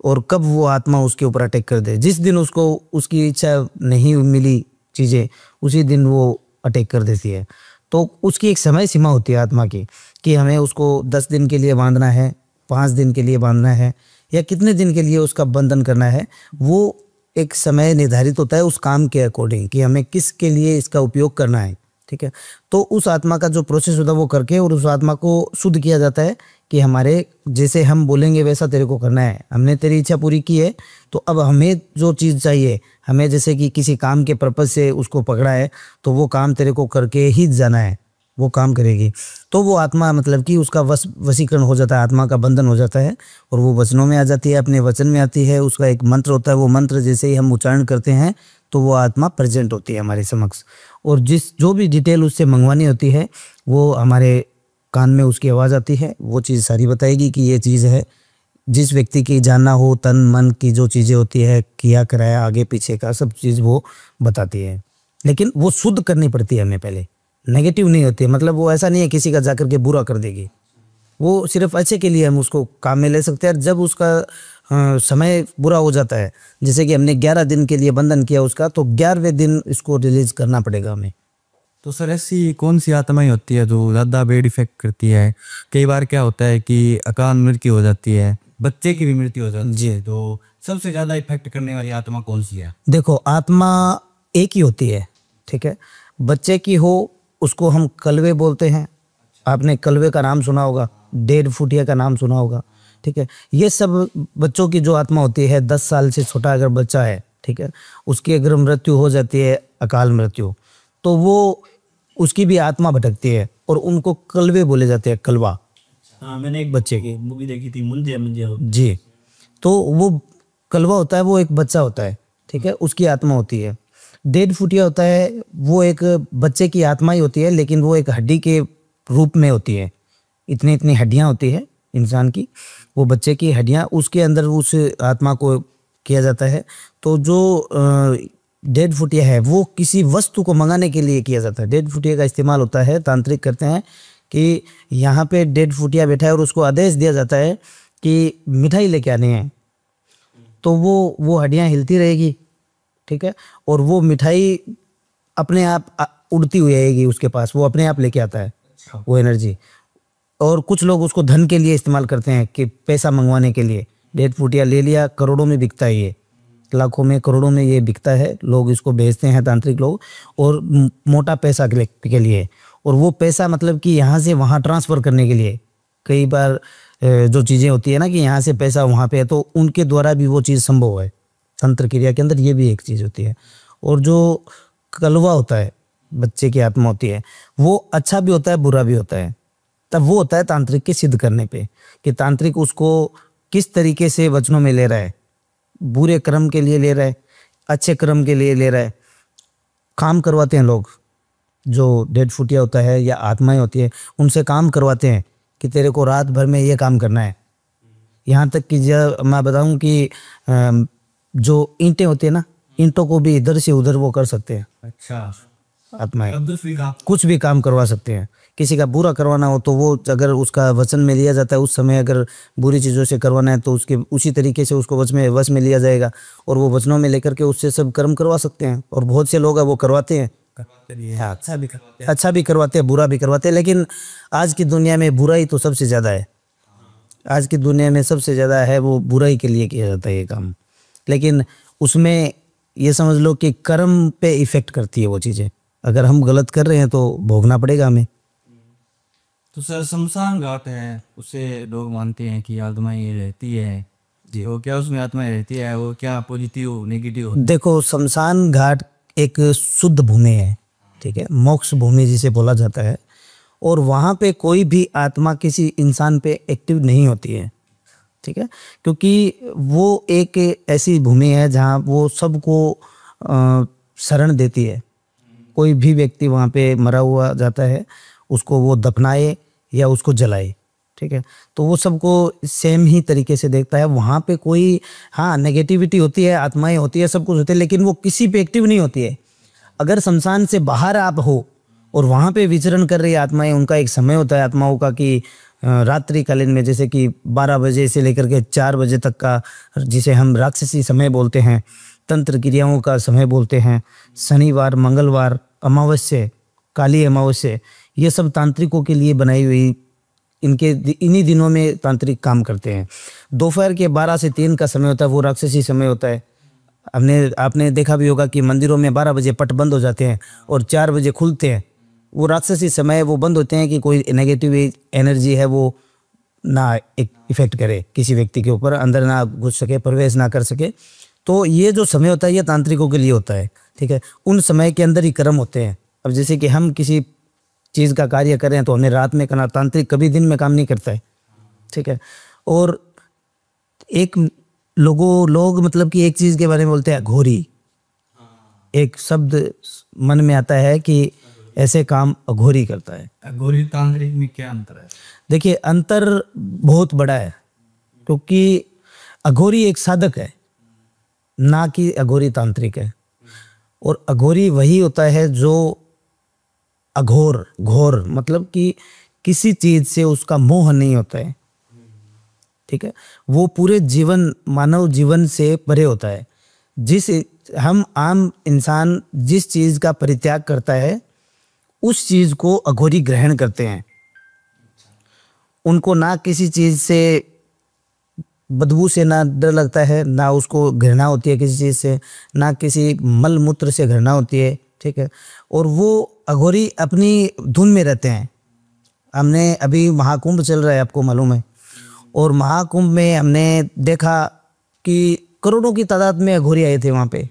और कब वो आत्मा उसके ऊपर अटैक कर दे। जिस दिन उसको उसकी इच्छा नहीं मिली चीज़ें, उसी दिन वो अटैक कर देती है। तो उसकी एक समय सीमा होती है आत्मा की कि हमें उसको 10 दिन के लिए बांधना है, 5 दिन के लिए बांधना है, या कितने दिन के लिए उसका बंधन करना है। वो एक समय निर्धारित होता है उस काम के अकॉर्डिंग कि हमें किसके लिए इसका उपयोग करना है, ठीक है। तो उस आत्मा का जो प्रोसेस होता है वो करके और उस आत्मा को शुद्ध किया जाता है कि हमारे जैसे हम बोलेंगे वैसा तेरे को करना है। हमने तेरी इच्छा पूरी की है, तो अब हमें जो चीज़ चाहिए, हमें जैसे कि किसी काम के पर्पज़ से उसको पकड़ा है तो वो काम तेरे को करके ही जाना है, वो काम करेगी। तो वो आत्मा मतलब कि उसका वशीकरण हो जाता है, आत्मा का बंधन हो जाता है और वो वचनों में आ जाती है, अपने वचन में आती है। उसका एक मंत्र होता है, वो मंत्र जैसे ही हम उच्चारण करते हैं तो वो आत्मा प्रेजेंट होती है हमारे समक्ष, और जो भी डिटेल उससे मंगवानी होती है वो हमारे कान में उसकी आवाज़ आती है। वो चीज़ सारी बताएगी कि ये चीज़ है। जिस व्यक्ति की जानना हो, तन मन की जो चीज़ें होती है, किया कराया आगे पीछे का सब चीज़ वो बताती है। लेकिन वो शुद्ध करनी पड़ती है हमें पहले, नेगेटिव नहीं होती है। मतलब वो ऐसा नहीं है किसी का जाकर के बुरा कर देगी, वो सिर्फ अच्छे के लिए हम उसको काम में ले सकते हैं। जब उसका समय बुरा हो जाता है, जैसे कि हमने 11 दिन के लिए बंधन किया उसका, तो 11वें दिन इसको रिलीज करना पड़ेगा हमें। तो सर ऐसी कौन सी आत्माएं होती है जो ज़्यादा बैड इफेक्ट करती है? कई बार क्या होता है कि अकाल मृत्यु हो जाती है, बच्चे की भी मृत्यु हो जाती है जी, तो सबसे ज़्यादा इफेक्ट करने वाली आत्मा कौन सी है? देखो, आत्मा एक ही होती है, ठीक है। बच्चे की हो उसको हम कलवे बोलते हैं। आपने कलवे का नाम सुना होगा, डेढ़ फुटिया का नाम सुना होगा, ठीक है। ये सब बच्चों की जो आत्मा होती है, 10 साल से छोटा अगर बच्चा है, ठीक है, उसकी अगर मृत्यु हो जाती है, अकाल मृत्यु, तो वो उसकी भी आत्मा भटकती है और उनको कलवे बोले जाते हैं, कलवा। हाँ, मैंने एक बच्चे की मूवी देखी थी, मुंजे मुंजे जी। तो वो कलवा होता है, वो एक बच्चा होता है, ठीक है, उसकी आत्मा होती है। डेढ़ फुटिया होता है, वो एक बच्चे की आत्मा ही होती है, लेकिन वो एक हड्डी के रूप में होती है। इतनी इतनी हड्डियां होती है इंसान की, वो बच्चे की हड्डियां, उसके अंदर उस आत्मा को किया जाता है। तो जो डेढ़ फुटिया है वो किसी वस्तु को मंगाने के लिए किया जाता है। डेढ़ फुटिया का इस्तेमाल होता है, तांत्रिक करते हैं कि यहाँ पे डेढ़ फुटिया बैठा है और उसको आदेश दिया जाता है कि मिठाई लेके आनी है, तो वो हड्डियाँ हिलती रहेगी, ठीक है, और वो मिठाई अपने आप उड़ती हुई आएगी उसके पास, वो अपने आप लेके आता है वो एनर्जी। और कुछ लोग उसको धन के लिए इस्तेमाल करते हैं कि पैसा मंगवाने के लिए। डेढ़ फुटिया ले लिया, करोड़ों में बिकता है, ये लाखों में करोड़ों में ये बिकता है, लोग इसको बेचते हैं तांत्रिक लोग, और मोटा पैसा के लिए। और वो पैसा मतलब कि यहाँ से वहाँ ट्रांसफ़र करने के लिए, कई बार जो चीज़ें होती है ना कि यहाँ से पैसा वहाँ पे है, तो उनके द्वारा भी वो चीज़ संभव है। तंत्र क्रिया के अंदर ये भी एक चीज़ होती है। और जो कलवा होता है, बच्चे की आत्मा होती है, वो अच्छा भी होता है बुरा भी होता है। तब वो होता है तांत्रिक के सिद्ध करने पे कि तांत्रिक उसको किस तरीके से वचनों में ले रहा है, बुरे कर्म के लिए ले रहा है, अच्छे कर्म के लिए ले रहा है। काम करवाते हैं लोग, जो डेड फुटिया होता है या आत्माएं होती है, उनसे काम करवाते हैं कि तेरे को रात भर में ये काम करना है। यहाँ तक कि जब मैं बताऊं कि जो ईंटें होती है ना, ईंटों को भी इधर से उधर वो कर सकते हैं अच्छा, आत्माएं, कुछ भी काम करवा सकते हैं। किसी का बुरा करवाना हो तो वो अगर उसका वचन में लिया जाता है, उस समय अगर बुरी चीज़ों से करवाना है तो उसके उसी तरीके से उसको वश में लिया जाएगा और वो वचनों में लेकर के उससे सब कर्म करवा सकते हैं। और बहुत से लोग हैं वो करवाते हैं, हाँ, अच्छा भी करवाते हैं बुरा भी करवाते हैं। लेकिन आज की दुनिया में बुराई तो सबसे ज़्यादा है, आज की दुनिया में सबसे ज़्यादा है वो बुराई के लिए किया जाता है ये काम। लेकिन उसमें ये समझ लो कि कर्म पे इफ़ेक्ट करती है वो चीज़ें। अगर हम गलत कर रहे हैं तो भोगना पड़ेगा हमें। तो सर शमशान घाट है, उसे लोग मानते हैं कि आत्माएं ये रहती है जी, वो क्या उसमें आत्माएं रहती है, वो क्या पॉजिटिव नेगेटिव? देखो, शमशान घाट एक शुद्ध भूमि है, ठीक है, मोक्ष भूमि जिसे बोला जाता है। और वहाँ पे कोई भी आत्मा किसी इंसान पे एक्टिव नहीं होती है, ठीक है, क्योंकि वो एक ऐसी भूमि है जहाँ वो सबको शरण देती है। कोई भी व्यक्ति वहाँ पे मरा हुआ जाता है, उसको वो दफनाए या उसको जलाए, ठीक है, तो वो सबको सेम ही तरीके से देखता है। वहाँ पे कोई, हाँ, नेगेटिविटी होती है, आत्माएं होती है, सब कुछ होती है, लेकिन वो किसी पे एक्टिव नहीं होती है। अगर शमशान से बाहर आप हो और वहाँ पे विचरण कर रही आत्माएं, उनका एक समय होता है आत्माओं का कि रात्रि कालीन में, जैसे कि 12 बजे से लेकर के 4 बजे तक का, जिसे हम राक्षसी समय बोलते हैं, तंत्र क्रियाओं का समय बोलते हैं, शनिवार, मंगलवार, अमावस्या, काली अमावस्या, ये सब तांत्रिकों के लिए बनाई हुई, इन्हीं दिनों में तांत्रिक काम करते हैं। दोपहर के 12 से 3 का समय होता है, वो राक्षसी समय होता है। आपने देखा भी होगा कि मंदिरों में 12 बजे पट बंद हो जाते हैं और 4 बजे खुलते हैं। वो राक्षसी समय वो बंद होते हैं कि कोई नेगेटिव एनर्जी है वो ना एक इफेक्ट करे किसी व्यक्ति के ऊपर, अंदर ना घुस सके, प्रवेश ना कर सके। तो ये जो समय होता है ये तांत्रिकों के लिए होता है, ठीक है। उन समय के अंदर ही कर्म होते हैं। अब जैसे कि हम किसी चीज़ का कार्य कर रहे हैं तो हमने रात में करना, तांत्रिक कभी दिन में काम नहीं करता है, ठीक है। और एक लोग मतलब कि एक चीज़ के बारे में बोलते हैं अघोरी, एक शब्द मन में आता है कि ऐसे काम अघोरी करता है। अघोरी तांत्रिक में क्या अंतर है? देखिए, अंतर बहुत बड़ा है, क्योंकि अघोरी एक साधक है, ना कि अघोरी तांत्रिक है। और अघोरी वही होता है जो घोर मतलब कि किसी चीज से उसका मोह नहीं होता है, ठीक है। वो पूरे जीवन, मानव जीवन से परे होता है। हम आम इंसान जिस चीज का परित्याग करता है उस चीज को अघोरी ग्रहण करते हैं। उनको ना किसी चीज से, बदबू से ना डर लगता है, ना उसको घृणा होती है किसी चीज से, ना किसी मल मूत्र से घृणा होती है, ठीक है। और वो अघोरी अपनी धुन में रहते हैं। हमने अभी महाकुंभ चल रहा है, आपको मालूम है, और महाकुंभ में हमने देखा कि करोड़ों की तादाद में अघोरी आए थे वहाँ पे,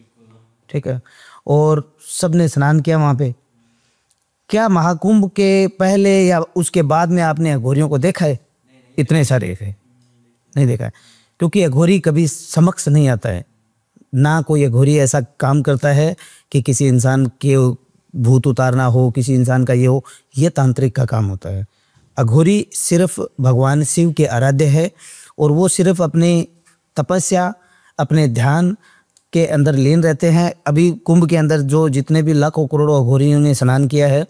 ठीक है, और सबने स्नान किया वहाँ पे। क्या महाकुंभ के पहले या उसके बाद में आपने अघोरियों को देखा है? इतने सारे थे, नहीं देखा है, क्योंकि अघोरी कभी समक्ष नहीं आता है। ना कोई अघोरी ऐसा काम करता है कि किसी इंसान के भूत उतारना हो, किसी इंसान का ये हो, ये तांत्रिक का काम होता है। अघोरी सिर्फ भगवान शिव के आराध्य है और वो सिर्फ अपनी तपस्या, अपने ध्यान के अंदर लीन रहते हैं। अभी कुंभ के अंदर जो जितने भी लाखों करोड़ों अघोरियों ने स्नान किया है,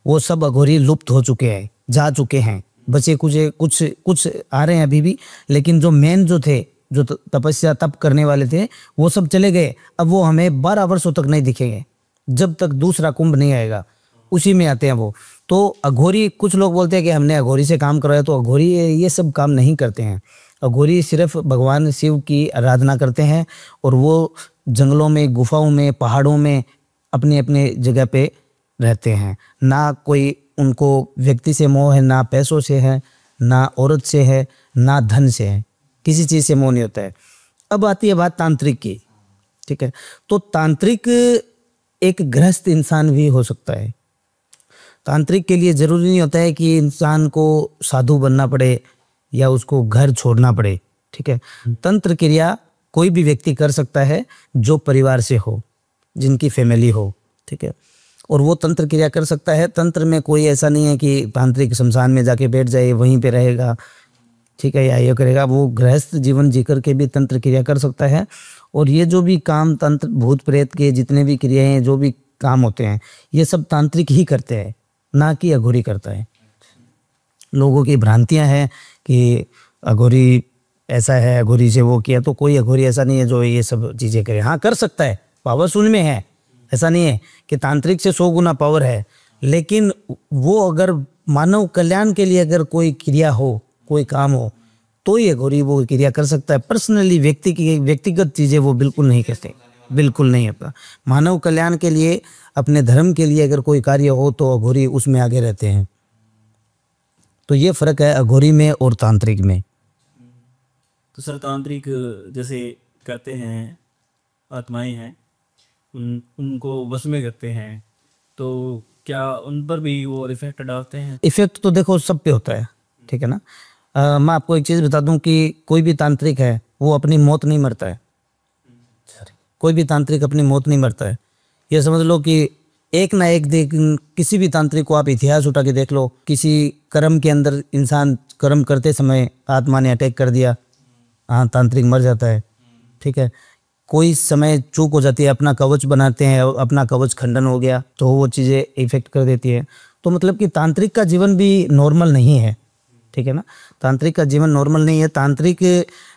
वो सब अघोरी लुप्त हो चुके हैं, जा चुके हैं। बचे कुछ आ रहे हैं अभी भी, लेकिन जो मेन जो थे, जो तपस्या तप करने वाले थे, वो सब चले गए। अब वो हमें 12 वर्षों तक नहीं दिखेंगे, जब तक दूसरा कुंभ नहीं आएगा, उसी में आते हैं वो। तो अघोरी, कुछ लोग बोलते हैं कि हमने अघोरी से काम कराया, तो अघोरी ये सब काम नहीं करते हैं। अघोरी सिर्फ भगवान शिव की आराधना करते हैं और वो जंगलों में, गुफाओं में, पहाड़ों में अपने अपने जगह पे रहते हैं। ना कोई उनको व्यक्ति से मोह है, ना पैसों से है, ना औरत से है, ना धन से है, किसी चीज़ से मोह नहीं होता है। अब आती है बात तांत्रिक की, ठीक है। तो तांत्रिक एक गृहस्थ इंसान भी हो सकता है। तांत्रिक के लिए जरूरी नहीं होता है कि इंसान को साधु बनना पड़े या उसको घर छोड़ना पड़े, ठीक है। तंत्र क्रिया कोई भी व्यक्ति कर सकता है जो परिवार से हो, जिनकी फैमिली हो, ठीक है, और वो तंत्र क्रिया कर सकता है। तंत्र में कोई ऐसा नहीं है कि तांत्रिक शमशान में जाके बैठ जाए वहीं पे रहेगा, ठीक है, या ये करेगा। वो गृहस्थ जीवन जीकर के भी तंत्र क्रिया कर सकता है। और ये जो भी काम तंत्र भूत प्रेत के जितने भी क्रियाएं जो भी काम होते हैं ये सब तांत्रिक ही करते हैं, ना कि अघोरी करता है। लोगों की भ्रांतियां हैं कि अघोरी ऐसा है, अघोरी से वो किया, तो कोई अघोरी ऐसा नहीं है जो ये सब चीज़ें करे। हाँ, कर सकता है, पावर उनमें है, ऐसा नहीं है कि तांत्रिक से 100 गुना पावर है, लेकिन वो अगर मानव कल्याण के लिए अगर कोई क्रिया हो, कोई काम हो, तो ये अघोरी वो क्रिया कर सकता है। पर्सनली व्यक्तिगत चीज़ें वो बिल्कुल नहीं करते, बिल्कुल नहीं होता। मानव कल्याण के लिए, अपने धर्म के लिए अगर कोई कार्य हो तो अघोरी उसमें आगे रहते हैं। तो ये फर्क है अघोरी में और तांत्रिक में। तो सर तांत्रिक जैसे करते हैं, आत्माएं हैं, उनको वश में करते हैं, तो क्या उन पर भी वो इफेक्ट डालते हैं? इफेक्ट तो देखो सब पे होता है, ठीक है ना। मैं आपको एक चीज़ बता दूं कि कोई भी तांत्रिक है वो अपनी मौत नहीं मरता है। कोई भी तांत्रिक अपनी मौत नहीं मरता है। ये समझ लो कि एक ना एक दिन किसी भी तांत्रिक को आप इतिहास उठा के देख लो, किसी कर्म के अंदर इंसान कर्म करते समय आत्मा ने अटैक कर दिया, हाँ, तांत्रिक मर जाता है, ठीक है। कोई समय चूक हो जाती है, अपना कवच बनाते हैं, अपना कवच खंडन हो गया तो वो चीज़ें इफेक्ट कर देती है। तो मतलब कि तांत्रिक का जीवन भी नॉर्मल नहीं है, ठीक है ना। तांत्रिक का जीवन नॉर्मल नहीं है। तांत्रिक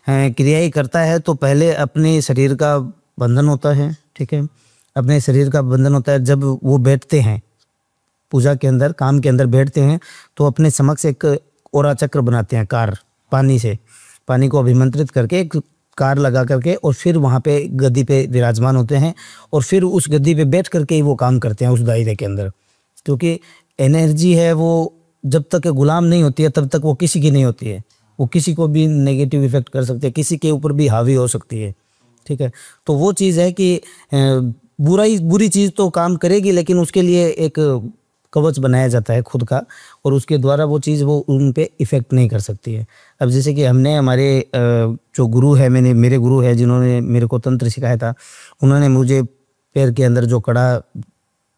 क्रियाएं करता है तो पहले अपने शरीर का बंधन होता है, ठीक है, अपने शरीर का बंधन होता है। जब वो बैठते हैं पूजा के अंदर, काम के अंदर बैठते हैं, तो अपने समक्ष एक ओरा चक्र बनाते हैं, कार, पानी से, पानी को अभिमंत्रित करके एक कार लगा करके, और फिर वहाँ पे गद्दी पे विराजमान होते हैं, और फिर उस गद्दी पे बैठ करके ही वो काम करते हैं उस दायरे के अंदर। क्योंकि एनर्जी है वो जब तक गुलाम नहीं होती है तब तक वो किसी की नहीं होती है। वो किसी को भी नेगेटिव इफेक्ट कर सकती है, किसी के ऊपर भी हावी हो सकती है, ठीक है। तो वो चीज़ है कि बुरी चीज़ तो काम करेगी, लेकिन उसके लिए एक कवच बनाया जाता है खुद का, और उसके द्वारा वो चीज़ वो उन पे इफ़ेक्ट नहीं कर सकती है। अब जैसे कि हमने हमारे जो गुरु है, मेरे गुरु है जिन्होंने मेरे को तंत्र सिखाया था, उन्होंने मुझे पैर के अंदर जो कड़ा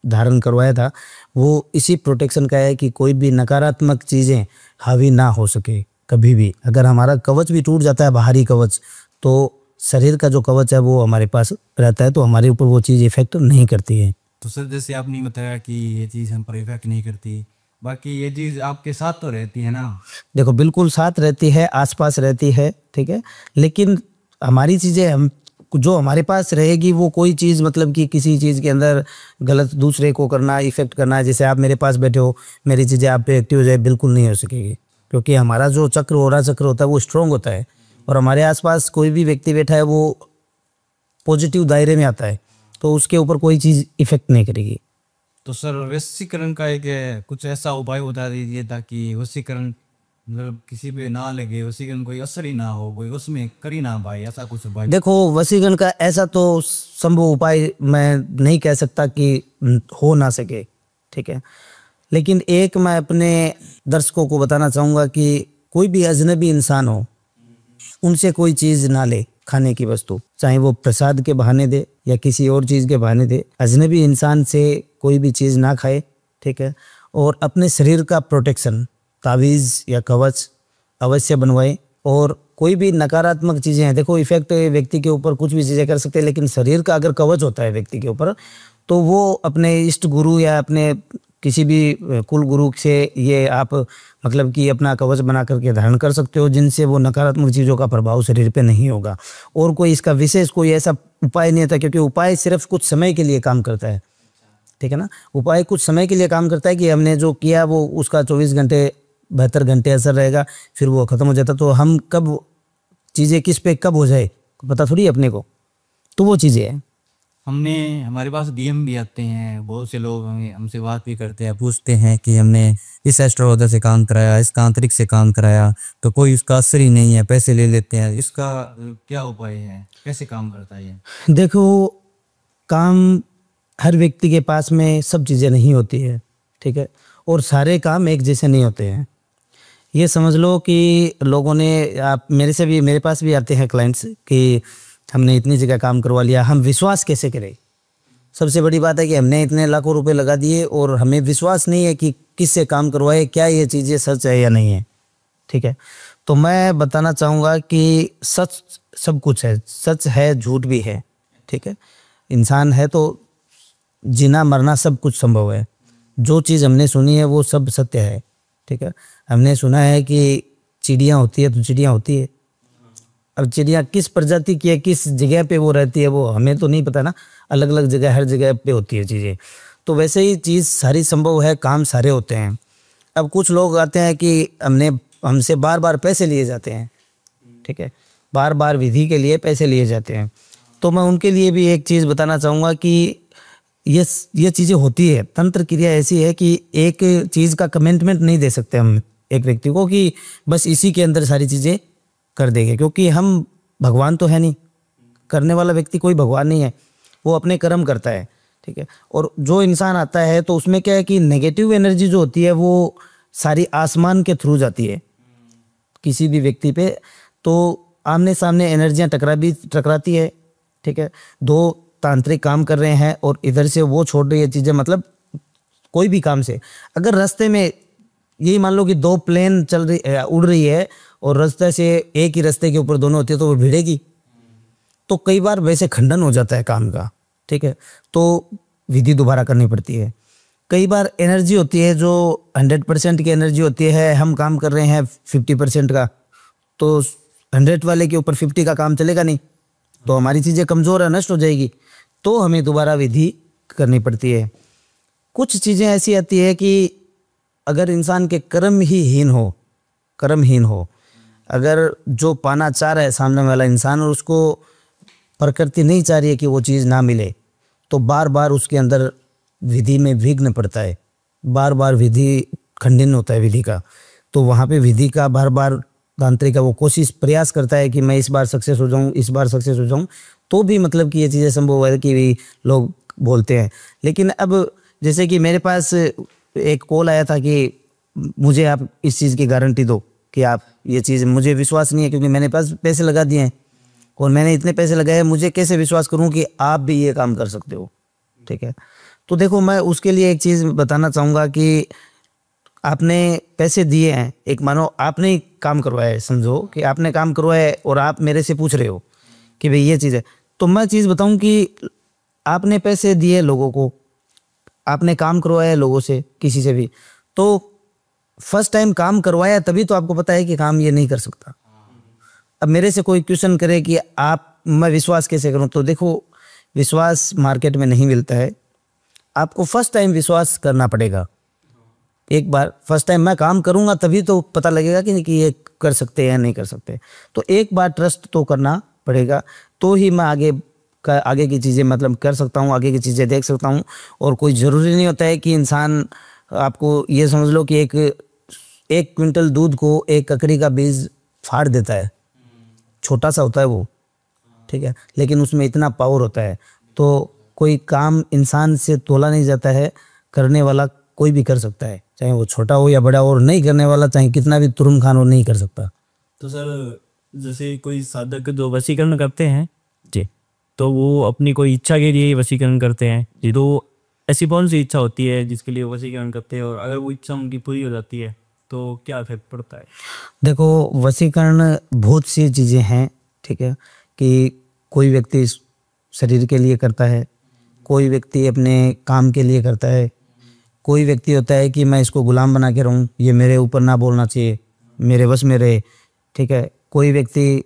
धारण करवाया था वो इसी प्रोटेक्शन का है कि कोई भी नकारात्मक चीज़ें हावी ना हो सके कभी भी। अगर हमारा कवच भी टूट जाता है, बाहरी कवच, तो शरीर का जो कवच है वो हमारे पास रहता है, तो हमारे ऊपर वो चीज़ इफेक्ट नहीं करती है। तो सर जैसे आपने बताया कि ये चीज़ हम पर इफेक्ट नहीं करती, बाकी ये चीज़ आपके साथ तो रहती है ना? देखो बिल्कुल साथ रहती है, आसपास रहती है, ठीक है, लेकिन हमारी चीज़ें हम जो हमारे पास रहेगी वो कोई चीज़ मतलब कि किसी चीज़ के अंदर गलत दूसरे को करना, इफेक्ट करना, जैसे आप मेरे पास बैठे हो, मेरी चीज़ें आप पे एक्टिव हो जाए, बिल्कुल नहीं हो सकेगी। क्योंकि हमारा जो चक्र, ओरा चक्र होता है वो स्ट्रॉन्ग होता है, और हमारे आसपास कोई भी व्यक्ति बैठा है वो पॉजिटिव दायरे में आता है, तो उसके ऊपर कोई चीज़ इफेक्ट नहीं करेगी। तो सर वशीकरण का एक कुछ ऐसा उपाय बता दीजिए ताकि वशीकरण मतलब किसी पे ना लगे, वशीकरण कोई असर ही ना हो, कोई उसमें करी ना पाए, ऐसा कुछ उपाय। देखो वशीकरण का ऐसा तो संभव उपाय मैं नहीं कह सकता कि हो ना सके, ठीक है, लेकिन एक मैं अपने दर्शकों को बताना चाहूँगा कि कोई भी अजनबी इंसान हो, उनसे कोई चीज़ ना ले, खाने की वस्तु, चाहे वो प्रसाद के बहाने दे या किसी और चीज़ के बहाने दे। अजनबी इंसान से कोई भी चीज़ ना खाए, ठीक है, और अपने शरीर का प्रोटेक्शन, तावीज़ या कवच अवश्य बनवाए। और कोई भी नकारात्मक चीज़ें हैं, देखो इफेक्ट व्यक्ति के ऊपर कुछ भी चीज़ें कर सकते हैं, लेकिन शरीर का अगर कवच होता है व्यक्ति के ऊपर, तो वो अपने इष्ट गुरु या अपने किसी भी कुल गुरु से ये आप मतलब कि अपना कवच बना करके धारण कर सकते हो, जिनसे वो नकारात्मक चीज़ों का प्रभाव शरीर पे नहीं होगा। और कोई इसका विशेष कोई ऐसा उपाय नहीं होता, क्योंकि उपाय सिर्फ कुछ समय के लिए काम करता है, ठीक है ना। उपाय कुछ समय के लिए काम करता है कि हमने जो किया वो उसका 24 घंटे 72 घंटे असर रहेगा, फिर वो ख़त्म हो जाता। तो हम कब चीज़ें किस पे कब हो जाए पता थोड़ी अपने को, तो वो चीज़ें हैं। हमारे पास डीएम भी आते हैं, बहुत से लोग हमसे बात भी करते हैं, पूछते हैं कि हमने इस एस्ट्रोलॉजर से काम कराया, इस तांत्रिक से काम कराया, तो कोई उसका असर ही नहीं है, पैसे ले लेते हैं, इसका क्या उपाय है, कैसे काम करता है ये? देखो काम हर व्यक्ति के पास में सब चीज़ें नहीं होती है, ठीक है, और सारे काम एक जैसे नहीं होते हैं। ये समझ लो कि लोगों ने, आप मेरे पास भी आते हैं क्लाइंट्स कि हमने इतनी जगह काम करवा लिया, हम विश्वास कैसे करें। सबसे बड़ी बात है कि हमने इतने लाखों रुपए लगा दिए और हमें विश्वास नहीं है कि किससे काम करवाए, क्या ये चीज़ें सच है या नहीं है, ठीक है। तो मैं बताना चाहूँगा कि सच सब कुछ है, सच है झूठ भी है, ठीक है। इंसान है तो जीना मरना सब कुछ संभव है। जो चीज़ हमने सुनी है वो सब सत्य है, ठीक है। हमने सुना है कि चिड़िया होती है तो चिड़िया होती है। अब चिड़िया किस प्रजाति की है, किस जगह पे वो रहती है, वो हमें तो नहीं पता ना। अलग अलग जगह, हर जगह पे होती है चीज़ें। तो वैसे ही चीज़ सारी संभव है, काम सारे होते हैं। अब कुछ लोग आते हैं कि हमसे बार बार पैसे लिए जाते हैं, ठीक है, बार बार विधि के लिए पैसे लिए जाते हैं। तो मैं उनके लिए भी एक चीज़ बताना चाहूँगा कि ये चीज़ें होती है। तंत्र क्रिया ऐसी है कि एक चीज़ का कमिटमेंट नहीं दे सकते हम एक व्यक्ति को कि बस इसी के अंदर सारी चीज़ें कर देंगे, क्योंकि हम भगवान तो है नहीं। करने वाला व्यक्ति कोई भगवान नहीं है, वो अपने कर्म करता है, ठीक है। और जो इंसान आता है तो उसमें क्या है कि नेगेटिव एनर्जी जो होती है वो सारी आसमान के थ्रू जाती है किसी भी व्यक्ति पे। तो आमने सामने एनर्जियाँ टकराती है, ठीक है। दो तांत्रिक काम कर रहे हैं और इधर से वो छोड़ रही है चीज़ें, मतलब कोई भी काम से अगर रास्ते में यही मान लो कि दो प्लेन उड़ रही है और रास्ते से एक ही रास्ते के ऊपर दोनों होती है तो वो भिड़ेगी। तो कई बार वैसे खंडन हो जाता है काम का, ठीक है, तो विधि दोबारा करनी पड़ती है। कई बार एनर्जी होती है जो 100% की एनर्जी होती है, हम काम कर रहे हैं 50% का, तो 100 वाले के ऊपर 50 का काम चलेगा नहीं, तो हमारी चीज़ें कमज़ोर है, नष्ट हो जाएगी। तो हमें दोबारा विधि करनी पड़ती है। कुछ चीज़ें ऐसी आती है कि अगर इंसान के कर्म हीन हो, अगर जो पाना चाह रहा है सामने वाला इंसान और उसको प्रकृति नहीं चाह रही है कि वो चीज़ ना मिले, तो बार बार उसके अंदर विधि में विघ्न पड़ता है, बार बार विधि खंडन होता है विधि का। तो वहाँ पे विधि का बार बार तांत्रिक का वो प्रयास करता है कि मैं इस बार सक्सेस हो जाऊँ, तो भी मतलब कि ये चीज़ें संभव है कि भी लोग बोलते हैं। लेकिन अब जैसे कि मेरे पास एक कॉल आया था कि मुझे आप इस चीज़ की गारंटी दो कि आप ये चीज़, मुझे विश्वास नहीं है क्योंकि मैंने पास पैसे लगा दिए हैं और मैंने इतने पैसे लगाए, मुझे कैसे विश्वास करूं कि आप भी ये काम कर सकते हो, ठीक है। तो देखो, मैं उसके लिए एक चीज़ बताना चाहूँगा कि आपने पैसे दिए हैं, एक मानो आपने ही काम करवाया है, समझो कि आपने काम करवाया है और आप मेरे से पूछ रहे हो कि भाई ये चीज़ है। तो मैं चीज़ बताऊँ कि आपने पैसे दिए लोगों को, आपने काम करवाया लोगों से, किसी से भी, तो फर्स्ट टाइम काम करवाया तभी तो आपको पता है कि काम ये नहीं कर सकता। अब मेरे से कोई क्वेश्चन करे कि मैं विश्वास कैसे करूं, तो देखो, विश्वास मार्केट में नहीं मिलता है। आपको फर्स्ट टाइम विश्वास करना पड़ेगा। एक बार फर्स्ट टाइम मैं काम करूंगा तभी तो पता लगेगा कि ये कर सकते हैं या नहीं कर सकते। तो एक बार ट्रस्ट तो करना पड़ेगा, तो ही मैं आगे की चीज़ें मतलब कर सकता हूँ, आगे की चीज़ें देख सकता हूँ। और कोई ज़रूरी नहीं होता है कि इंसान, आपको ये समझ लो कि एक क्विंटल दूध को एक ककड़ी का बीज फाड़ देता है, छोटा सा होता है वो, ठीक है, लेकिन उसमें इतना पावर होता है। तो कोई काम इंसान से तोला नहीं जाता है, करने वाला कोई भी कर सकता है, चाहे वो छोटा हो या बड़ा हो, और नहीं करने वाला चाहे कितना भी तुरुम खान हो, नहीं कर सकता। तो सर, जैसे कोई साधक जो वशीकरण करते हैं जी, तो वो अपनी कोई इच्छा के लिए वशीकरण करते हैं जी, तो ऐसी कौन सी इच्छा होती है जिसके लिए वशीकरण करते हैं, और अगर वो इच्छा उनकी पूरी हो जाती है तो क्या इफेक्ट पड़ता है? देखो, वशीकरण बहुत सी चीज़ें हैं, ठीक है, कि कोई व्यक्ति शरीर के लिए करता है, कोई व्यक्ति अपने काम के लिए करता है, कोई व्यक्ति होता है कि मैं इसको गुलाम बना के रहूँ, ये मेरे ऊपर ना बोलना चाहिए, मेरे बस में रहे, ठीक है। कोई व्यक्ति,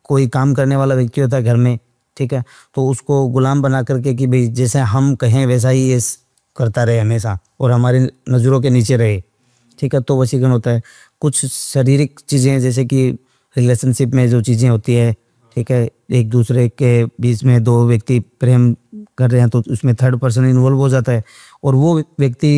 कोई काम करने वाला व्यक्ति होता है घर में, ठीक है, तो उसको गुलाम बना करके कि भाई जैसे हम कहें वैसा ही ये करता रहे हमेशा और हमारी नज़रों के नीचे रहे, ठीक है, तो वशीकरण होता है। कुछ शारीरिक चीज़ें, जैसे कि रिलेशनशिप में जो चीज़ें होती है, ठीक है, एक दूसरे के बीच में दो व्यक्ति प्रेम कर रहे हैं तो उसमें थर्ड पर्सन इन्वॉल्व हो जाता है और वो व्यक्ति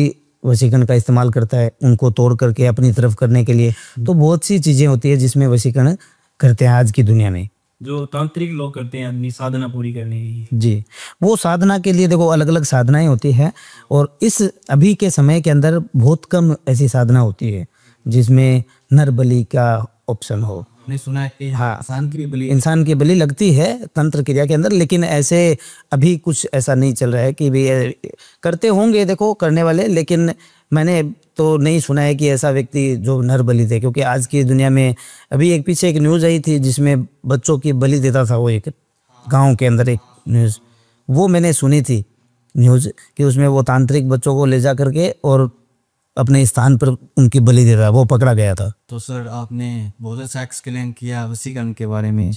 वशीकरण का इस्तेमाल करता है उनको तोड़ करके अपनी तरफ करने के लिए। तो बहुत सी चीज़ें होती है जिसमें वशीकरण करते हैं आज की दुनिया में। जो तांत्रिक लोग करते हैं अपनी साधना पूरी करने के लिए। जी, वो साधना के लिए देखो अलग अलग साधनाएं होती है, और इस अभी के समय के अंदर बहुत कम ऐसी साधना होती है जिसमें नर बलि का ऑप्शन हो। नहीं सुना है कि हाँ, इंसान की बलि लगती है तंत्र क्रिया के अंदर, लेकिन ऐसे अभी कुछ ऐसा नहीं चल रहा है कि भी करते होंगे देखो करने वाले, लेकिन मैंने तो नहीं सुना है कि ऐसा व्यक्ति जो नर बलि दे। क्योंकि आज की दुनिया में अभी एक पीछे एक न्यूज़ आई थी जिसमें बच्चों की बलि देता था वो एक गांव के अंदर, एक न्यूज़ वो मैंने सुनी थी न्यूज़ कि उसमें वो तांत्रिक बच्चों को ले जा करके और अपने स्थान पर उनकी बलि दे रहा, वो पकड़ा गया था। तो सर आपने बहुत अच्छा एक्सप्लेन किया वशीकरण के बारे में।